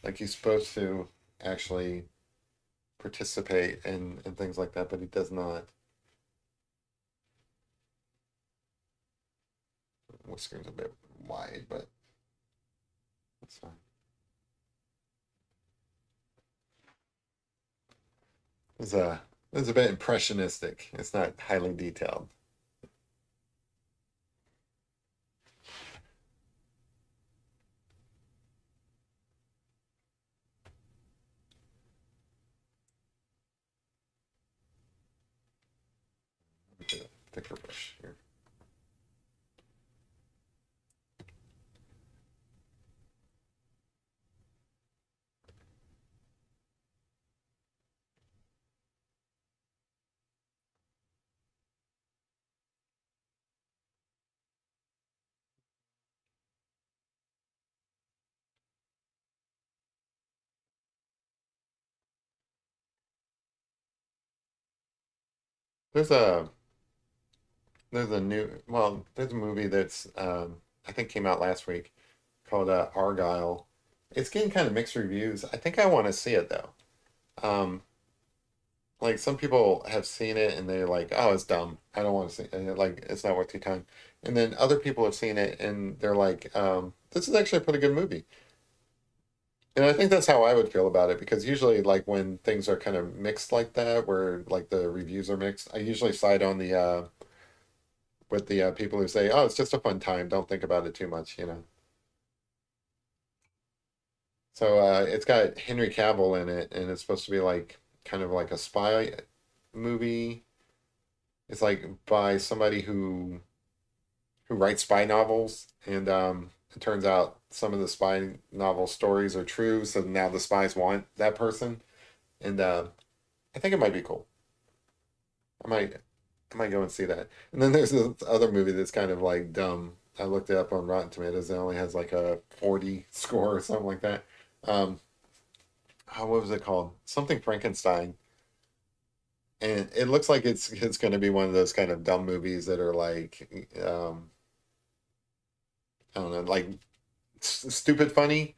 Like he's supposed to actually participate and things like that, but he does not. Whiskers a bit wide, but that's fine. It's a bit impressionistic. It's not highly detailed. Let me get a thicker brush here. There's a there's a movie that's I think came out last week called Argyle. It's getting kind of mixed reviews. I think I want to see it though. Um, like some people have seen it and they're like, "Oh, it's dumb. I don't want to see it. Like it's not worth your time." And then other people have seen it and they're like, "This is actually a pretty good movie." And I think that's how I would feel about it because usually, like when things are kind of mixed like that, where like the reviews are mixed, I usually side on the with the people who say, "Oh, it's just a fun time. Don't think about it too much," you know. So it's got Henry Cavill in it, and it's supposed to be like kind of like a spy movie. It's like by somebody who writes spy novels, and it turns out some of the spy novel stories are true. So now the spies want that person, and I think it might be cool. I might I might go and see that. And then there's this other movie that's kind of like dumb. I looked it up on Rotten Tomatoes. It only has like a 40 score or something like that. Um, what was it called? Something Frankenstein. And it looks like it's going to be one of those kind of dumb movies that are like I don't know, like stupid funny,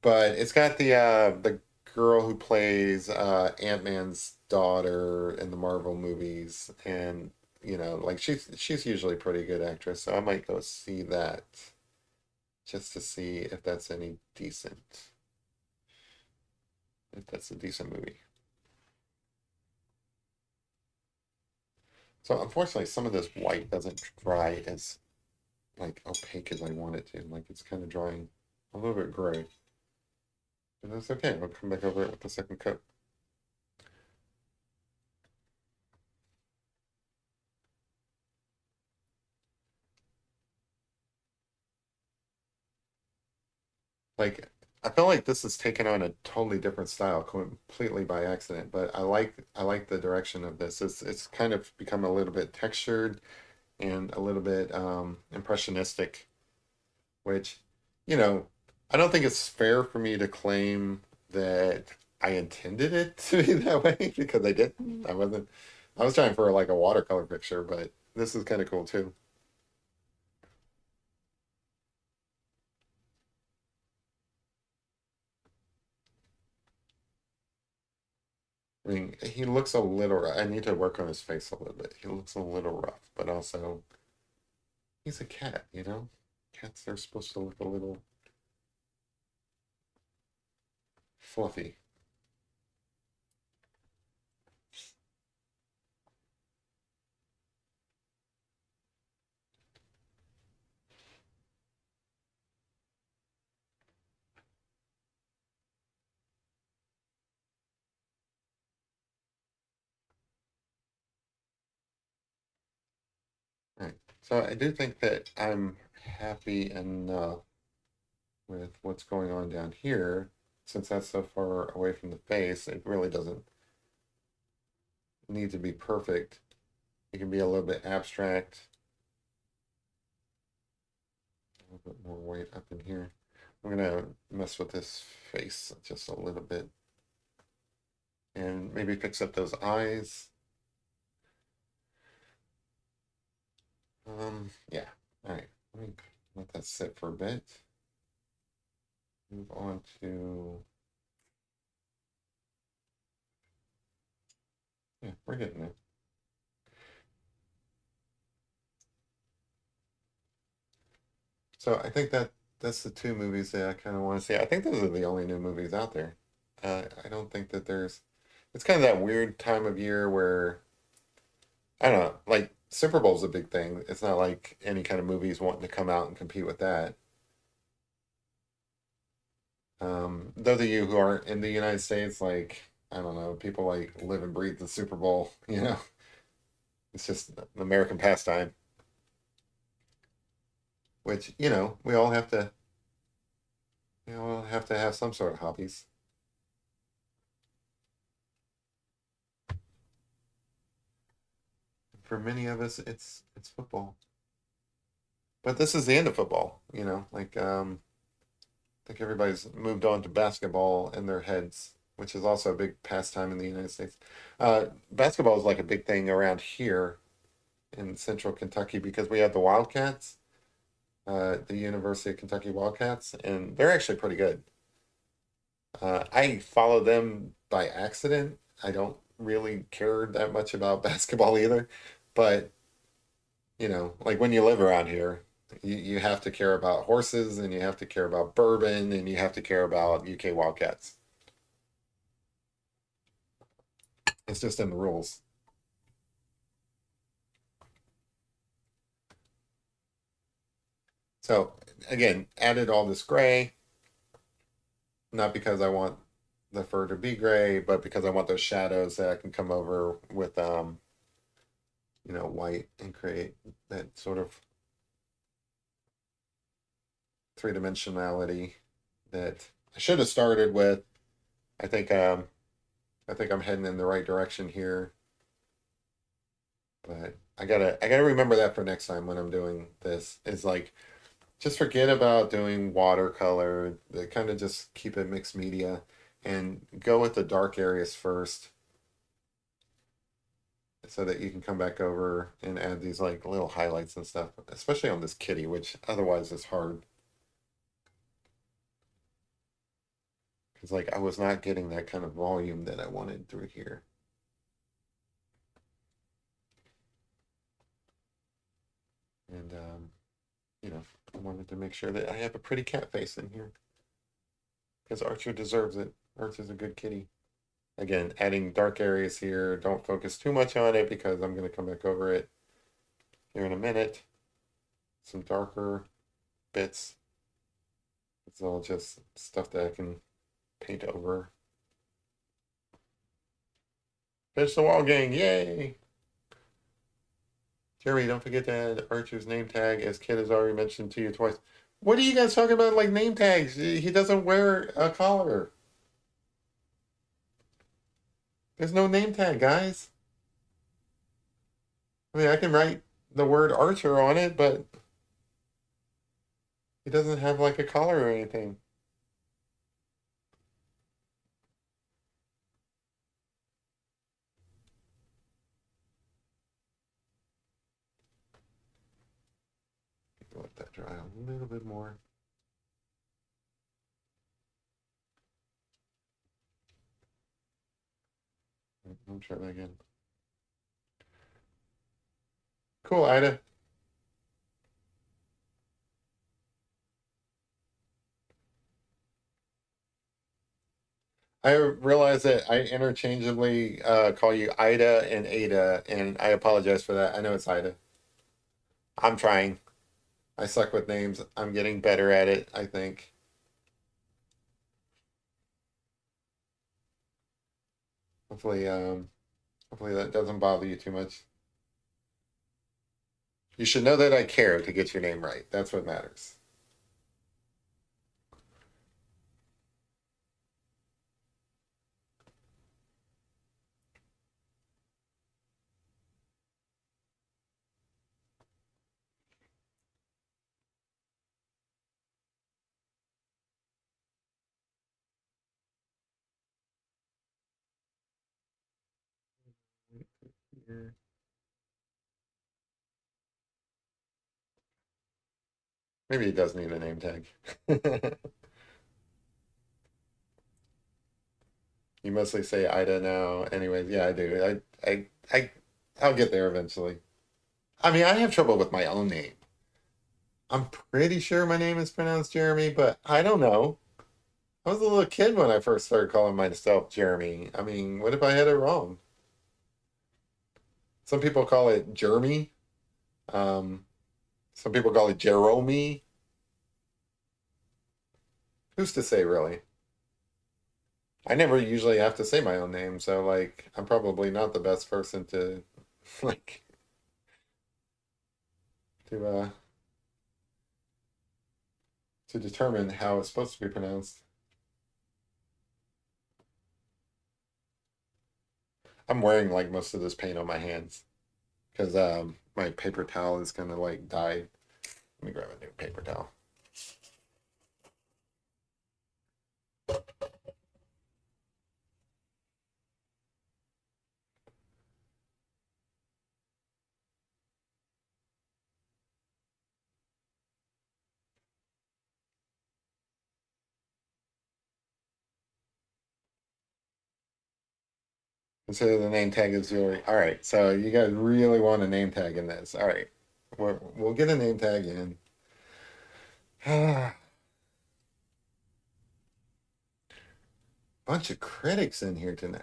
but it's got the girl who plays Ant-Man's daughter in the Marvel movies, and you know, like she's usually a pretty good actress, so I might go see that just to see if that's any decent, if that's a decent movie. So unfortunately, some of this white doesn't dry as like opaque as I want it to. Like it's kind of drying a little bit gray, but that's okay. I'll come back over it with the second coat. Like I feel like this is taken on a totally different style completely by accident, but I like the direction of this. It's kind of become a little bit textured and a little bit impressionistic, which, you know, I don't think it's fair for me to claim that I intended it to be that way because I didn't. I wasn't. I was trying for like a watercolor picture, but this is kind of cool too. I mean, he looks a little. I need to work on his face a little bit. He looks a little rough, but also he's a cat, you know? Cats are supposed to look a little fluffy. So I do think that I'm happy enough with what's going on down here. Since that's so far away from the face, it really doesn't need to be perfect. It can be a little bit abstract. A little bit more weight up in here. I'm gonna mess with this face just a little bit and maybe fix up those eyes. Yeah. All right. Let me let that sit for a bit. Move on to, yeah, we're getting there. So I think that's the two movies that I kind of want to see. I think those are the only new movies out there. I don't think that there's. It's kind of that weird time of year where I don't know, like Super Bowl's a big thing. It's not like any kind of movies wanting to come out and compete with that. Those of you who aren't in the United States, like I don't know, people like live and breathe the Super Bowl. It's just an American pastime, which we all have to have some sort of hobbies. For many of us, it's football. But this is the end of football, like I think everybody's moved on to basketball in their heads, which is also a big pastime in the United States. Basketball is like a big thing around here in central Kentucky because we have the Wildcats, the University of Kentucky Wildcats, and they're actually pretty good. I follow them by accident. I don't really care that much about basketball either, but like when you live around here, you have to care about horses and you have to care about bourbon and you have to care about UK Wildcats. It's just in the rules. So again, added all this gray, not because I want the fur to be gray, but because I want those shadows that I can come over with white and create that sort of three-dimensionality that I should have started with. I think I'm heading in the right direction here. But I gotta remember that for next time when I'm doing this. Is like just forget about doing watercolor. Kind of just keep it mixed media and go with the dark areas first so that you can come back over and add these like little highlights and stuff, especially on this kitty, which otherwise is hard. Because like I was not getting that kind of volume that I wanted through here. And I wanted to make sure that I have a pretty cat face in here. Because Archer deserves it. Archer's a good kitty. Again, adding dark areas here. Don't focus too much on it because I'm going to come back over it here in a minute. Some darker bits. It's all just stuff that I can paint over. Finish the wall gang, yay! Jeremy, don't forget to add Archer's name tag, as Kid has already mentioned to you twice. What are you guys talking about, like name tags? He doesn't wear a collar. There's no name tag, guys. I mean, I can write the word Archer on it, but he doesn't have like a collar or anything. Let that dry a little bit more. I'll try that again. Cool, Ida. I realize that I interchangeably call you Ida and Ada, and I apologize for that. I know it's Ida. I'm trying. I suck with names. I'm getting better at it, I think. Hopefully, hopefully that doesn't bother you too much. You should know that I care to get your name right. That's what matters. Maybe he does need a name tag. You mostly say Ida now. Anyways, yeah, I do. I'll get there eventually. I mean, I have trouble with my own name. I'm pretty sure my name is pronounced Jeremy, but I don't know. I was a little kid when I first started calling myself Jeremy. I mean, what if I had it wrong? Some people call it Jeremy. Um, some people call it Jerome. Who's to say, really? I never usually have to say my own name, so like I'm probably not the best person to like to uh to determine how it's supposed to be pronounced. I'm wearing like most of this paint on my hands because my paper towel is kind of like dyed. Let me grab a new paper towel. Consider the name tag as jewelry. All right, so you guys really want a name tag in this. All right, we'll get a name tag in. Bunch of critics in here tonight.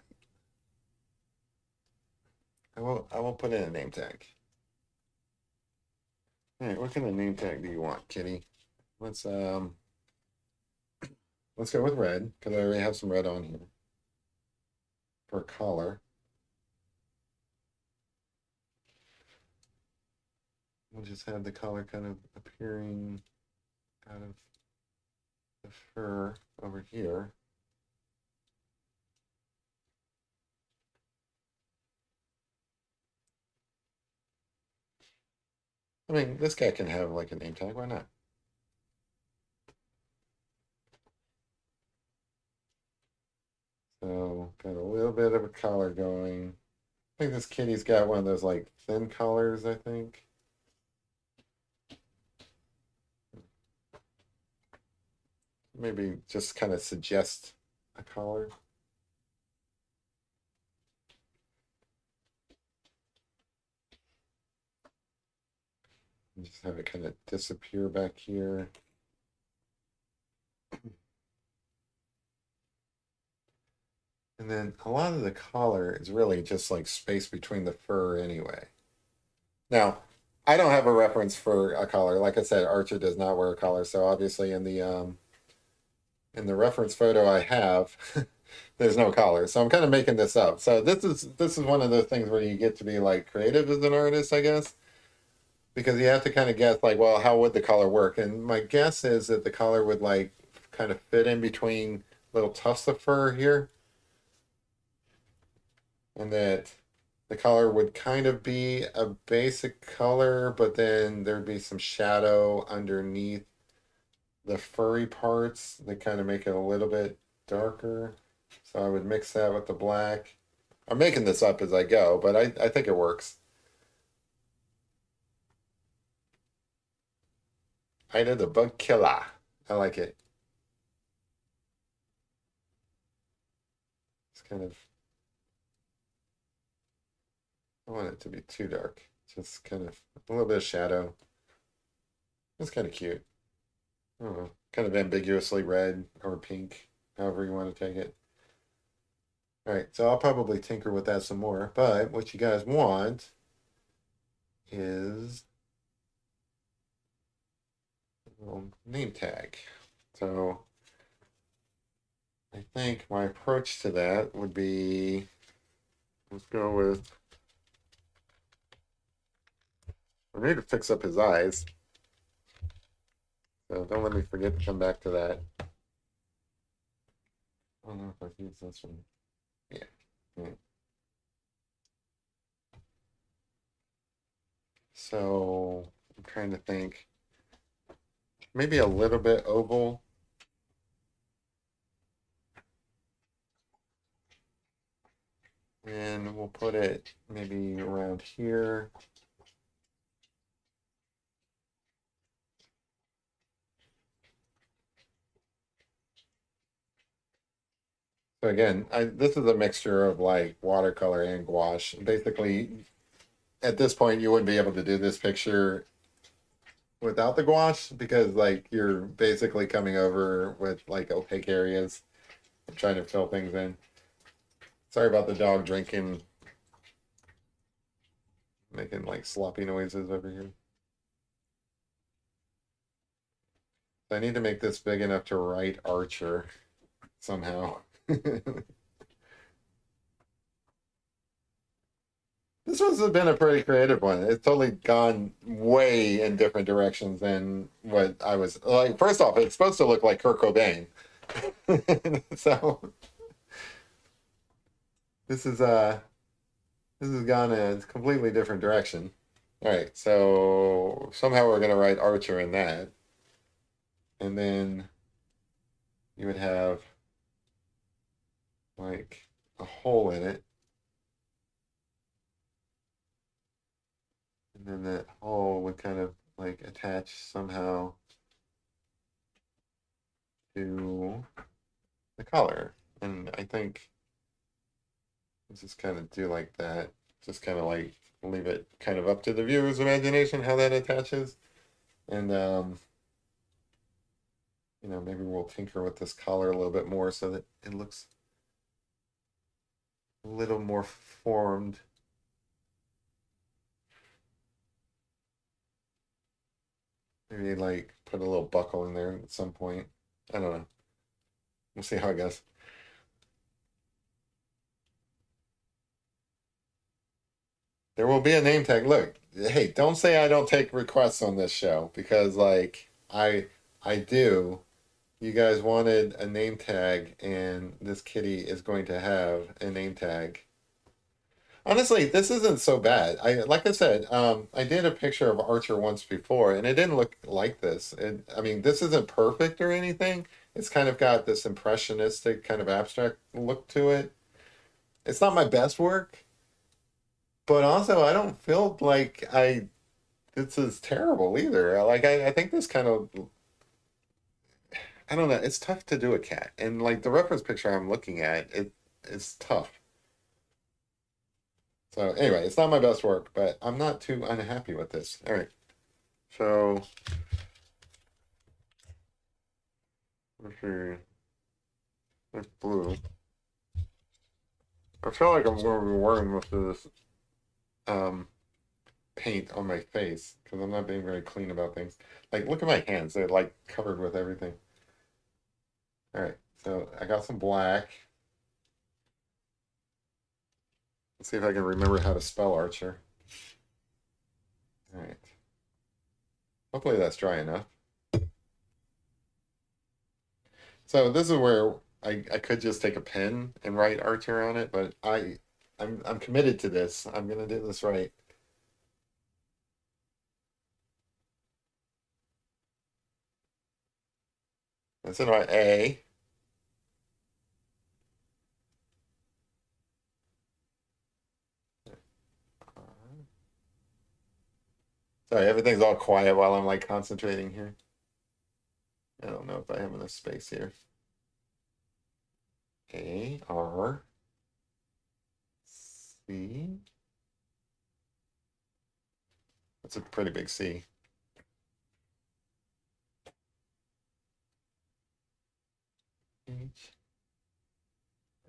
I will put in a name tag. All right, what kind of name tag do you want, Kitty? Let's um let's go with red because I already have some red on here for a collar. We'll just have the collar kind of appearing out of the fur over here. I mean, this guy can have like a name tag. Why not? So got a little bit of a collar going. I think this kitty's got one of those like thin collars, I think. Maybe just kind of suggest a collar. And just have it kind of disappear back here. And then a lot of the collar is really just like space between the fur anyway. Now, I don't have a reference for a collar. Like I said, Archer does not wear a collar, so obviously in the reference photo I have, there's no collar. So I'm kind of making this up. So this is one of those things where you get to be like creative as an artist, I guess, because you have to kind of guess like, well, how would the collar work? And my guess is that the collar would like kind of fit in between little tufts of fur here, and that the color would kind of be a basic color, but then there'd be some shadow underneath the furry parts that kind of make it a little bit darker. So I would mix that with the black. I'm making this up as I go, but I think it works. Ida the Bug Killer. I like it. It's kind of, I want it to be too dark. Just kind of a little bit of shadow. It's kind of cute. I don't know. Kind of ambiguously red or pink, however you want to take it. All right, so I'll probably tinker with that some more. But what you guys want is a little name tag. So I think my approach to that would be, let's go with I need to fix up his eyes. So don't let me forget to come back to that. I don't know if I've used this one. Yeah. Yeah. So I'm trying to think. Maybe a little bit oval. And we'll put it maybe around here. So again, this is a mixture of like watercolor and gouache. Basically, at this point, you wouldn't be able to do this picture without the gouache because like you're basically coming over with like opaque areas and trying to fill things in. Sorry about the dog drinking, making like sloppy noises over here. So I need to make this big enough to write Archer somehow. This one's been a pretty creative one. It's totally gone way in different directions than what I was like. First off, it's supposed to look like Kurt Cobain. So this is this has gone a completely different direction. All right, so somehow we're gonna write Archer in that. And then you would have like a hole in it. And then that hole would kind of like attach somehow to the color. And I think let's just kind of do like that. Just kind of like leave it kind of up to the viewer's imagination how that attaches. And you know, maybe we'll tinker with this color a little bit more so that it looks a little more formed. Maybe like put a little buckle in there at some point. I don't know. We'll see how it goes. There will be a name tag. Look, hey, don't say I don't take requests on this show because like I do. You guys wanted a name tag and this kitty is going to have a name tag. Honestly, this isn't so bad. I like I said, I did a picture of Archer once before, and it didn't look like this. I mean, this isn't perfect or anything. It's kind of got this impressionistic kind of abstract look to it. It's not my best work, but also I don't feel like this is terrible either. Like I think this kind of I don't know. It's tough to do a cat, and like the reference picture I'm looking at, it's tough. So anyway, it's not my best work, but I'm not too unhappy with this. All right. So let's see. It's blue. I feel like I'm going to be wearing most of this um, paint on my face because I'm not being very clean about things. Like, look at my hands; they're like covered with everything. All right. So I got some black. Let's see if I can remember how to spell Archer. All right. Hopefully that's dry enough. So this is where I could just take a pen and write Archer on it, but I'm committed to this. I'm gonna do this right. That's in my A. Sorry, everything's all quiet while I'm like concentrating here. I don't know if I have enough space here. A R C. That's a pretty big C. H.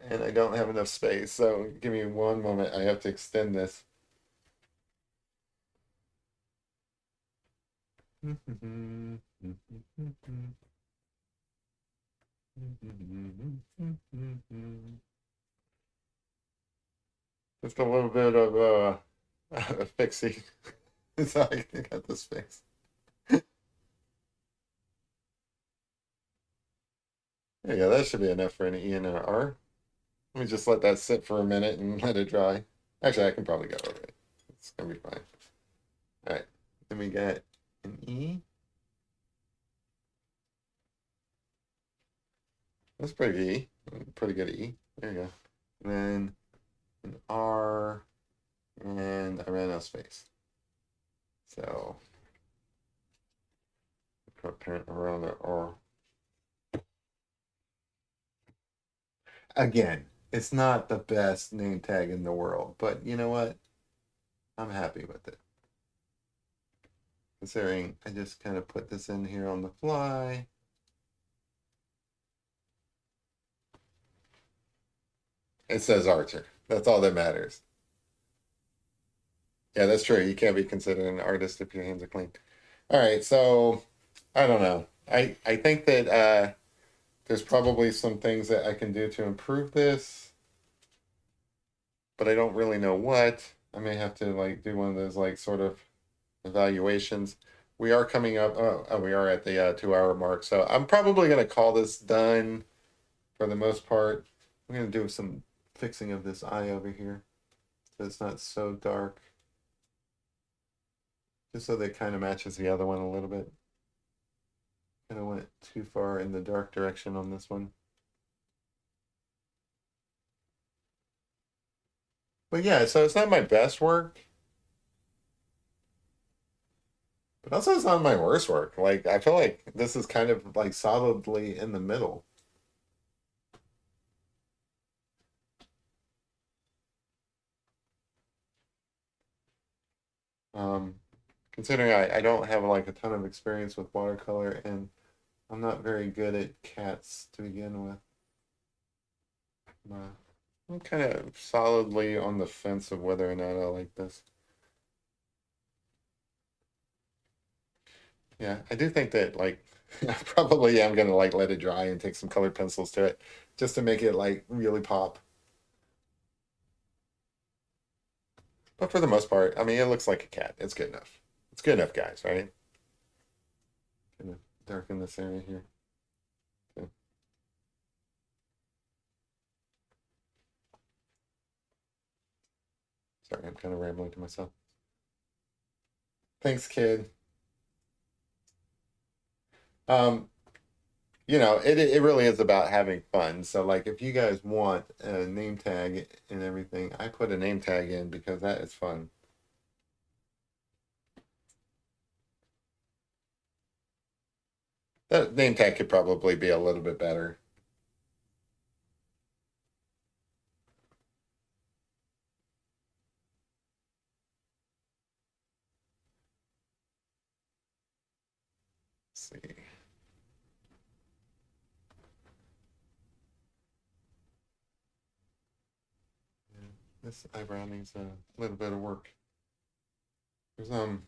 And I don't have enough space, so give me one moment. I have to extend this. Just a little bit of fixing. So I got this face. There you go. That should be enough for an E and an R. Let me just let that sit for a minute and let it dry. Actually, I can probably go over it. It's gonna be fine. All right. Then we got an E. That's pretty E. Pretty good E. There you go. And then an R, and I ran out of space. So put parent around the R. Again, it's not the best name tag in the world, but you know what? I'm happy with it. Considering I just kind of put this in here on the fly. It says Archer. That's all that matters. Yeah, that's true. You can't be considered an artist if your hands are clean. All right, so I don't know. I think that there's probably some things that I can do to improve this, but I don't really know what. I may have to like do one of those like sort of evaluations. We are coming up. We are at the 2 hour mark, so I'm probably gonna call this done for the most part. I'm gonna do some fixing of this eye over here, so it's not so dark, just so that it kind of matches the other one a little bit. Kind of went too far in the dark direction on this one. But yeah, so it's not my best work, but also it's not my worst work. Like I feel like this is kind of like solidly in the middle. Um, Considering I don't have like a ton of experience with watercolor and I'm not very good at cats to begin with. I'm kind of solidly on the fence of whether or not I like this. Yeah, I do think that like I probably am gonna like let it dry and take some colored pencils to it just to make it like really pop. But for the most part, I mean, it looks like a cat. It's good enough. It's good enough, guys, right? Gonna darken this area here. Okay. Sorry, I'm kind of rambling to myself. Thanks, kid. Um, it really is about having fun. So like if you guys want a name tag and everything, I put a name tag in because that is fun. That name tag could probably be a little bit better. Let's see. Yeah, this eyebrow needs a little bit of work. There's a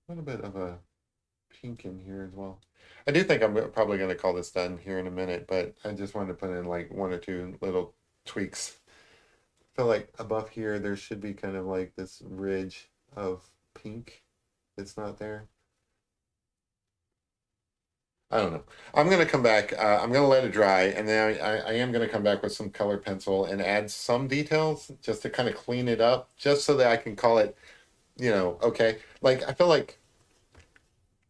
little bit of a pink in here as well. I do think I'm probably going to call this done here in a minute, but I just wanted to put in like one or two little tweaks. I feel like above here there should be kind of like this ridge of pink that's not there. I don't know. I'm gonna come back. I'm gonna let it dry, and then I am gonna come back with some colored pencil and add some details just to kind of clean it up, just so that I can call it, okay. Like I feel like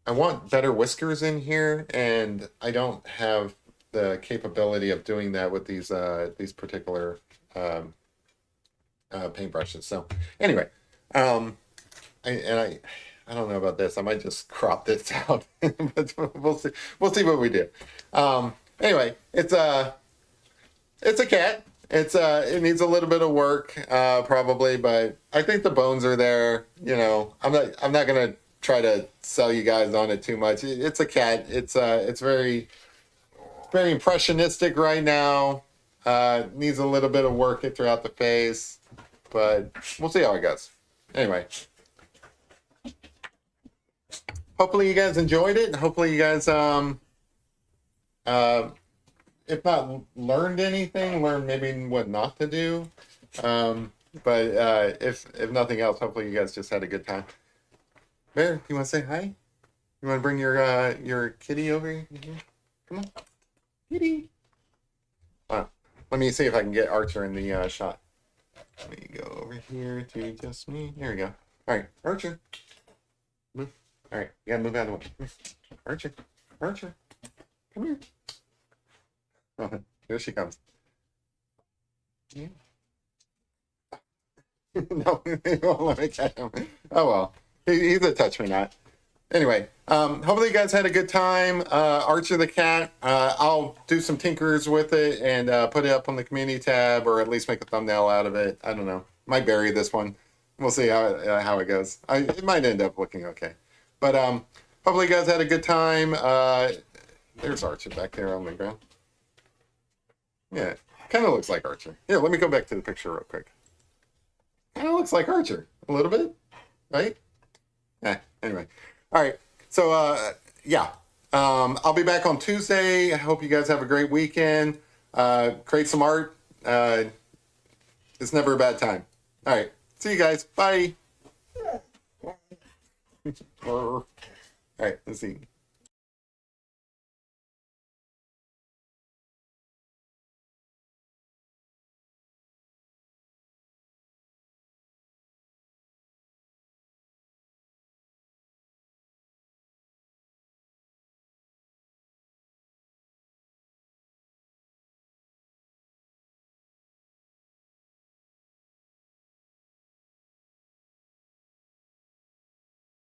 I want better whiskers in here, and I don't have the capability of doing that with these particular um, paintbrushes. So anyway, um, I don't know about this. I might just crop this out, but we'll see. We'll see what we do. Anyway, it's a cat. It needs a little bit of work, probably, but I think the bones are there. I'm not gonna try to sell you guys on it too much. It's a cat. It's very, very impressionistic right now. Needs a little bit of work throughout the face, but we'll see how it goes. Anyway, hopefully you guys enjoyed it. Hopefully you guys uh, if not learned anything, learned maybe what not to do. But if nothing else, hopefully you guys just had a good time. Bear, you want to say hi? You want to bring your kitty over here? Come on, kitty. Let me see if I can get Archer in the shot. Let me go over here to just me. There we go. All right, Archer. Move. All right, you gotta move out of the way. Archer, Archer, come here. Oh, here she comes. Yeah. No, they won't let me catch him. Oh well, he's a touch me not. Anyway, hopefully you guys had a good time. Archer the cat. I'll do some tinkers with it and put it up on the community tab, or at least make a thumbnail out of it. I don't know. Might bury this one. We'll see how it goes. It might end up looking okay. But hopefully you guys had a good time. There's Archer back there on the ground. Yeah, kind of looks like Archer. Yeah, let me go back to the picture real quick. Kind of looks like Archer a little bit, right? Anyway. All right. So, yeah. I'll be back on Tuesday. I hope you guys have a great weekend. Create some art. It's never a bad time. All right. See you guys. Bye. All right. Let's see.